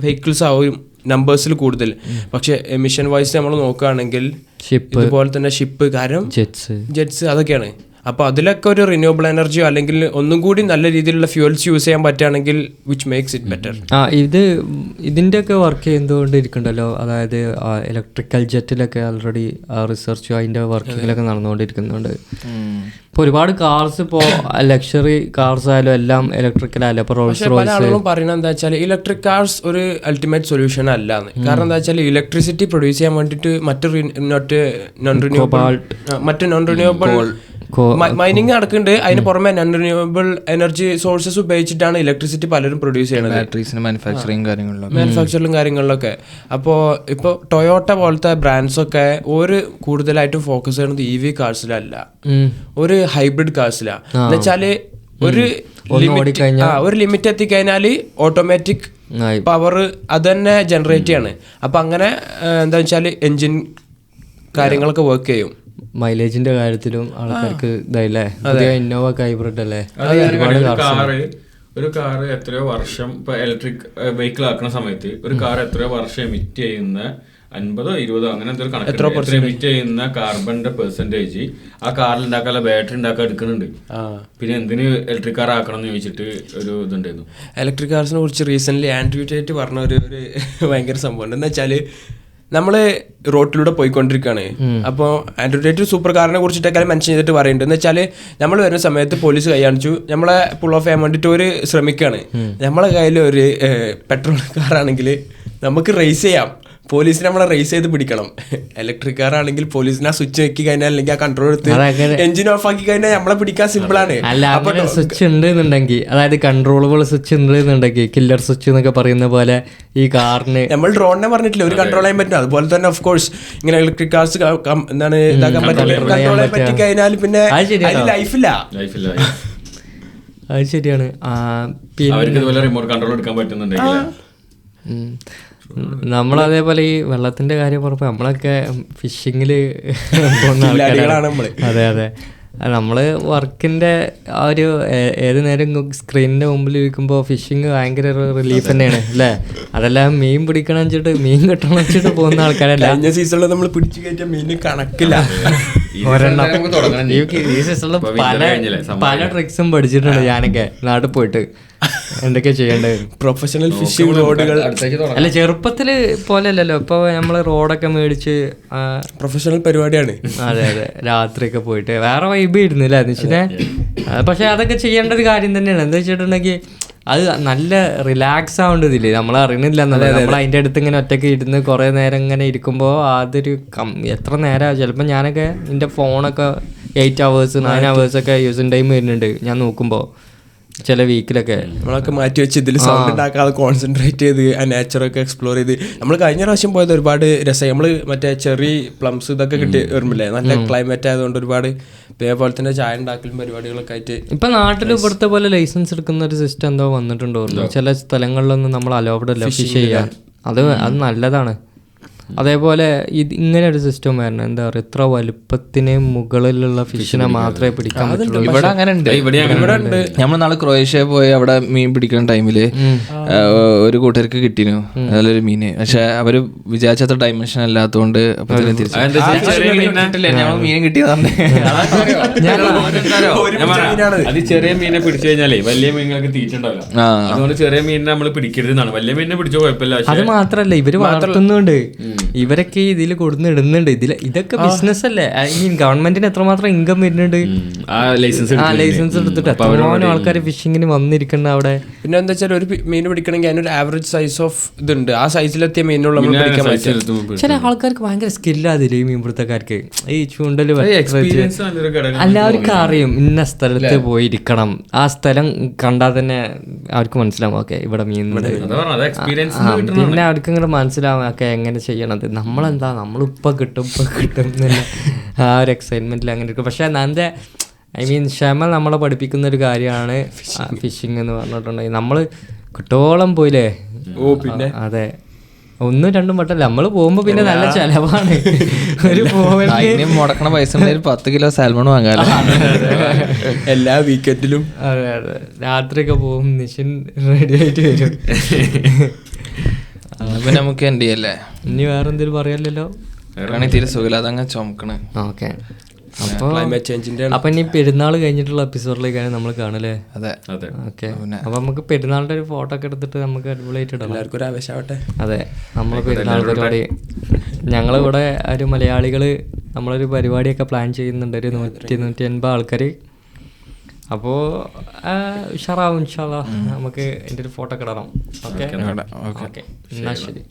വെഹിക്കിൾസ് ആവും നമ്പേഴ്സിൽ കൂടുതൽ. പക്ഷെ എമിഷൻ വൈസ് നമ്മൾ നോക്കുകയാണെങ്കിൽ ഇതുപോലെ തന്നെ ഷിപ്പ്, കാരണം ജെറ്റ്സ് അതൊക്കെയാണ്. അപ്പോൾ അതിലൊക്കെ ഒരു റിന്യൂവബിൾ എനർജിയോ അല്ലെങ്കിൽ ഒന്നും കൂടി നല്ല രീതിയിലുള്ള ഫ്യൂൽസ് യൂസ് ചെയ്യാൻ പറ്റുകയാണെങ്കിൽ വിച്ച് മേക്സ് ഇറ്റ് ബെറ്റർ. ഇതിൻ്റെയൊക്കെ വർക്ക് ചെയ്തുകൊണ്ടിരിക്കുന്നുണ്ടല്ലോ. അതായത് ഇലക്ട്രിക്കൽ ജെറ്റിലൊക്കെ ഓൾറെഡി റിസർച്ചും അതിൻ്റെ വർക്കിങ്ങിലൊക്കെ നടന്നുകൊണ്ടിരിക്കുന്നുണ്ട്. ഇപ്പോൾ ഒരുപാട് കാർസ്, ഇപ്പോൾ ലക്ഷറി കാർസ് ആയാലും എല്ലാം ഇലക്ട്രിക്കൽ ആയാലും. ഇപ്പോൾ റോൾസ് റോയ്സ് പല ആളുകളും പറയുന്നത് എന്താ വെച്ചാൽ ഇലക്ട്രിക് കാർസ് ഒരു അൾട്ടിമേറ്റ് സൊല്യൂഷൻ അല്ലാന്ന്. കാരണം എന്താ വെച്ചാൽ ഇലക്ട്രിസിറ്റി പ്രൊഡ്യൂസ് ചെയ്യാൻ വേണ്ടിയിട്ട് മറ്റ് നോൺ റിന്യൂവബിൾ മൈനിങ് നടക്കുന്നുണ്ട്. അതിന് പുറമെ നോൺ റിന്യൂവബിൾ എനർജി സോഴ്സസ് ഉപയോഗിച്ചിട്ടാണ് ഇലക്ട്രിസിറ്റി പലരും പ്രൊഡ്യൂസ് ചെയ്യുന്നത്, മാനുഫാക്ചറിങ് കാര്യങ്ങളിലൊക്കെ. അപ്പോൾ ഇപ്പോൾ ടൊയോട്ട പോലത്തെ ബ്രാൻഡ്സൊക്കെ ഒരു കൂടുതലായിട്ടും ഫോക്കസ് ചെയ്യുന്നത് EV കാർസിലല്ല, ഒരു ഹൈബ്രിഡ് കാർസിലാണ്. എന്ന് വെച്ചാൽ ഒരു ലിമിറ്റ് എത്തിക്കഴിഞ്ഞാൽ ഓട്ടോമാറ്റിക് പവർ അത് തന്നെ ജനറേറ്റ് ചെയ്യാണ്. അപ്പം അങ്ങനെ എന്താ വെച്ചാൽ എൻജിൻ കാര്യങ്ങളൊക്കെ വർക്ക് ചെയ്യും. മൈലേജിന്റെ കാര്യത്തിലും ആൾക്കാർക്ക് ഇതായില്ലേ. ഇന്നോവ ഹൈബ്രിഡ് അല്ലേ. ഒരു കാറ് എത്രയോ വർഷം ഇപ്പൊ ഇലക്ട്രിക് വെഹിക്കിൾ ആക്കുന്ന സമയത്ത് ഒരു കാർ എത്രയോ വർഷം എമിറ്റ് ചെയ്യുന്ന 50-20 അങ്ങനെ എന്തൊരു കണക്ക് എമിറ്റ് ചെയ്യുന്ന കാർബണിന്റെ പെർസെന്റേജ് ആ കാറിൽ ഉണ്ടാക്കാനുള്ള ബാറ്ററി ഉണ്ടാക്കാൻ എടുക്കുന്നുണ്ട്. പിന്നെ എന്തിന് ഇലക്ട്രിക് കാർ ആക്കണം എന്ന് ചോദിച്ചിട്ട് ഒരു ഇതുണ്ടായിരുന്നു. ഇലക്ട്രിക് കാർസിനെ കുറിച്ച് റീസെന്റ് ആൻഡ്രൂ ടേറ്റ് പറഞ്ഞ ഒരു ഭയങ്കര സംഭവം എന്താ വെച്ചാല്, നമ്മൾ റോഡിലൂടെ പോയിക്കൊണ്ടിരിക്കുകയാണ്. അപ്പോൾ ആൻഡ്രൂ ടേറ്റ് സൂപ്പർ കാറിനെ കുറിച്ചിട്ടൊക്കെ മെൻഷൻ ചെയ്തിട്ട് പറയുന്നുണ്ട്. എന്ന് വെച്ചാൽ നമ്മൾ വരുന്ന സമയത്ത് പോലീസ് കൈ കാണിച്ചു, നമ്മളെ പുൾ ഓഫ് ചെയ്യാൻ വേണ്ടിയിട്ട് ഒരു ശ്രമിക്കുകയാണ്. നമ്മളെ കയ്യിൽ ഒരു പെട്രോൾ കാറാണെങ്കിൽ നമുക്ക് റേസ് ചെയ്യാം, പോലീസിനെ നമ്മളെ റേസ് ചെയ്ത് പിടിക്കണം. ഇലക്ട്രിക് കാർ ആണെങ്കിൽ പോലീസിനെ ആ സ്വിച്ച് വെക്കി കഴിഞ്ഞാൽ അല്ലെങ്കിൽ ആ കൺട്രോൾ എടുത്ത് എഞ്ചിൻ ഓഫ് ആക്കി കഴിഞ്ഞാൽ നമ്മളെ പിടിക്കാൻ സിമ്പിൾ ആണ്. സ്വിച്ച് ഉണ്ട് എന്നുണ്ടെങ്കിൽ, അതായത് കൺട്രോളബിൾ സ്വിച്ച് ഉണ്ട് എന്നുണ്ടെങ്കിൽ, കില്ലർ സ്വിച്ച് എന്നൊക്കെ പറയുന്ന പോലെ ഈ കാറിന് നമ്മൾ ഡ്രോണിനെ പറഞ്ഞിട്ടില്ല ഒരു കൺട്രോൾ ചെയ്യാൻ പറ്റും. അതുപോലെ തന്നെ ഓഫ് കോഴ്സ് ഇങ്ങനെ ഇലക്ട്രിക് കാർസ് എന്താണ് ഇതാക്കാൻ പറ്റില്ല, കൺട്രോൾ ചെയ്യാൻ പറ്റി കഴിഞ്ഞാൽ പിന്നെ ലൈഫില്ല. അത് ശരിയാണ്. പിന്നെ റിമോട്ട് കൺട്രോൾ എടുക്കാൻ പറ്റുന്നുണ്ടെങ്കിൽ നമ്മളതേപോലെ ഈ വെള്ളത്തിന്റെ കാര്യം പറഞ്ഞപ്പോൾ നമ്മളൊക്കെ ഫിഷിങ്ങില് പോകുന്ന ആൾക്കാരാണ്. അതെ അതെ, നമ്മള് വർക്കിന്റെ ആ ഒരു ഏത് നേരം സ്ക്രീനിന്റെ മുമ്പിൽ ഇരിക്കുമ്പോൾ ഫിഷിങ് ഭയങ്കര റിലീഫ് തന്നെയാണ് അല്ലേ. അതെല്ലാം മീൻ പിടിക്കണം വെച്ചിട്ട് മീൻ കിട്ടണം വെച്ചിട്ട് പോകുന്ന ആൾക്കാരല്ല. കഴിഞ്ഞ സീസണിൽ നമ്മൾ പിടിച്ചു കയറ്റിയ മീൻ കണക്കില്ല. ഈ സീസണിൽ പല ട്രിക്സും പഠിച്ചിട്ടുണ്ട് ഞാനൊക്കെ നാട്ടിൽ പോയിട്ട്. എന്തൊക്കെ ചെയ്യേണ്ടത്, പ്രൊഫഷണൽ ഫിഷിംഗ് റോഡുകൾ അല്ല ചെറുപ്പത്തില് പോലെ അല്ലല്ലോ. ഇപ്പൊ നമ്മള് റോഡൊക്കെ മേടിച്ച് പ്രൊഫഷണൽ പരിപാടിയാണ്. അതെ അതെ, രാത്രിയൊക്കെ പോയിട്ട് വേറെ വൈബ് ഇരുന്നില്ല എന്നുവെച്ചാൽ. പക്ഷെ അതൊക്കെ ചെയ്യേണ്ട ഒരു കാര്യം തന്നെയാണ്. എന്താ വെച്ചിട്ടുണ്ടെങ്കിൽ അത് നല്ല റിലാക്സ് ആവേണ്ടതില്ലേ, നമ്മൾ അറിയണില്ല എന്നല്ല. നമ്മൾ അതിൻ്റെ അടുത്ത് ഇങ്ങനെ ഒറ്റയ്ക്ക് ഇരുന്ന് കുറേ നേരം ഇങ്ങനെ ഇരിക്കുമ്പോൾ അതൊരു എത്ര നേരം ചിലപ്പോൾ ഞാനൊക്കെ എൻ്റെ ഫോണൊക്കെ 8 hours 9 hours ഒക്കെ യൂസിങ് ടൈം വരുന്നുണ്ട് ഞാൻ നോക്കുമ്പോൾ. ചില വീക്കിലൊക്കെ. നമ്മളൊക്കെ മാറ്റി വെച്ച് ഇതിൽ സൗണ്ട് ഉണ്ടാക്കാതെ കോൺസെൻട്രേറ്റ് ചെയ്ത് ആ നേച്ചറൊക്കെ എക്സ്പ്ലോർ ചെയ്ത് നമ്മൾ കഴിഞ്ഞ പ്രാവശ്യം പോയത് ഒരുപാട് രസമായി. നമ്മൾ മറ്റേ ചെറി പ്ലംസ് ഇതൊക്കെ കിട്ടി ഓർമ്മയില്ലേ, നല്ല ക്ലൈമറ്റ് ആയതുകൊണ്ട് ഒരുപാട് ഇതേപോലെ തന്നെ ചായ ഉണ്ടാക്കലും പരിപാടികളൊക്കെ ആയിട്ട്. ഇപ്പൊ നാട്ടിൽ ഇവിടുത്തെ പോലെ ലൈസൻസ് എടുക്കുന്ന ഒരു സിസ്റ്റം എന്തോ വന്നിട്ടുണ്ടോ, ചില സ്ഥലങ്ങളിലൊന്നും നമ്മൾ അലോവ്ഡ് അല്ല ഫിഷ് ചെയ്യാൻ. അത് നല്ലതാണ്. അതേപോലെ ഇങ്ങനെ ഒരു സിസ്റ്റം വരണം, എന്താ പറയുക, ഇത്ര വലുപ്പത്തിന് മുകളിലുള്ള ഫിഷിനെ മാത്രമേ പിടിക്കാൻ പറ്റുള്ളൂ. ഇവിടെ അങ്ങനെ ഉണ്ട്. നമ്മൾ നാളെ ക്രൊയേഷ്യ പോയി അവിടെ മീൻ പിടിക്കുന്ന ടൈമില് ഒരു കൂട്ടർക്ക് കിട്ടിനു നല്ലൊരു മീന്. പക്ഷെ അവര് വിചാരിച്ചത്ര ഡൈമെൻഷൻ അല്ലാത്തതുകൊണ്ട് മീൻ കിട്ടിയതാണ്. അത് ചെറിയ മീനെ പിടിച്ചു കഴിഞ്ഞാലേ വലിയ മീനുകൾക്ക് തീറ്റുണ്ടാവില്ല. അതുകൊണ്ട് ചെറിയ മീനിനെ നമ്മൾ പിടിക്കരുതെന്നാണ്. വലിയ മീനിനെ പിടിച്ചോ കുഴപ്പമില്ല. അത് മാത്രല്ല, ഇവര് വളർത്തുന്നുണ്ട്, ഇവരൊക്കെ ഇതിൽ കൊടുന്ന് ഇടുന്നുണ്ട്. ഇതൊക്കെ ബിസിനസ് അല്ലേ. ഐ മീൻ ഗവൺമെന്റിന് എത്രമാത്രം ഇൻകം വരുന്നുണ്ട് ലൈസൻസ് എടുത്തിട്ട്. എത്രമാനം ആൾക്കാർ ഫിഷിങ്ങിന് വന്നിരിക്കുന്ന അവിടെ. പിന്നെ എന്താ വെച്ചാൽ ഒരു മീൻ പിടിക്കണമെങ്കിൽ അതിനൊരു ആവറേജ് സൈസ് ഓഫ് ഇതുണ്ട്. ആ സൈസിലെത്തിയ മീനുള്ള പിടിക്കാൻ പറ്റും. ചില ആൾക്കാർക്ക് ഭയങ്കര സ്കില്ലാതില്ലേ ഈ മീൻപിടുത്തക്കാർക്ക്. ഈ ചൂണ്ടല് എല്ലാവർക്കും അറിയും ഇന്ന സ്ഥലത്ത് പോയിരിക്കണം. ആ സ്ഥലം കണ്ടാൽ തന്നെ അവർക്ക് മനസ്സിലാവും, ഓക്കെ ഇവിടെ മീൻ. പിന്നെ അവർക്ക് ഇങ്ങനെ മനസ്സിലാവും ഒക്കെ എങ്ങനെ ചെയ്യണം. നമ്മളെന്താ നമ്മളിപ്പോൾ കിട്ടും എന്നില്ല ആ ഒരു എക്സൈറ്റ്മെന്റിൽ അങ്ങനെ ഇരിക്കും. പക്ഷെ എൻ്റെ ഐ മീൻ ക്ഷമ നമ്മളെ പഠിപ്പിക്കുന്ന ഒരു കാര്യമാണ് ഫിഷിങ് എന്ന് പറഞ്ഞിട്ടുണ്ടെങ്കിൽ. നമ്മൾ കിട്ടോളം പോയില്ലേ. പിന്നെ അതെ, 1-2 വട്ടം നമ്മൾ പോകുമ്പോ പിന്നെ നല്ല ചെലവാണ്. ഒരു മുടക്കണ പൈസ 10 കിലോ സാൽമൺ വാങ്ങാലോ എല്ലാ വീക്കെൻഡിലും. അതെ അതെ, രാത്രിയൊക്കെ പോകും, നിഷിൻ റെഡി ആയിട്ട് വരും. പിന്നെ നമുക്ക് എന്ത് ചെയ്യല്ലേ. ഇനി വേറെ എന്തെങ്കിലും പറയാലല്ലോ. തീരെ സുഖമില്ലാതെ അങ്ങ് ചുമക്കണ്. ഓക്കെ, അപ്പോൾ ക്ലൈമറ്റ് ചേഞ്ചിന്റെ. അപ്പൊ ഇനി പെരുന്നാൾ കഴിഞ്ഞിട്ടുള്ള എപ്പിസോഡിലേക്കാണ് നമ്മൾ കാണല്ലേ. അതെ ഓക്കെ, അപ്പൊ നമുക്ക് പെരുന്നാളിന്റെ ഒരു ഫോട്ടോ ഒക്കെ എടുത്തിട്ട് നമുക്ക് അടിപൊളിയായിട്ട് ഇടാം. എല്ലാവർക്കും ഒരു ആവേശമാവട്ടെ. അതെ, നമ്മളെ പെരുന്നാൾ പരിപാടി ഞങ്ങളിവിടെ ഒരു മലയാളികൾ നമ്മളൊരു പരിപാടിയൊക്കെ പ്ലാൻ ചെയ്യുന്നുണ്ട്. ഒരു 100-150 ആൾക്കാർ. അപ്പോൾ ഉഷാറാവും ഇൻഷാ അല്ലാഹ്. നമുക്ക് എൻ്റെ ഒരു ഫോട്ടോ ഒക്കെ ഇടണം. ഓക്കെ, എന്നാൽ ശരി.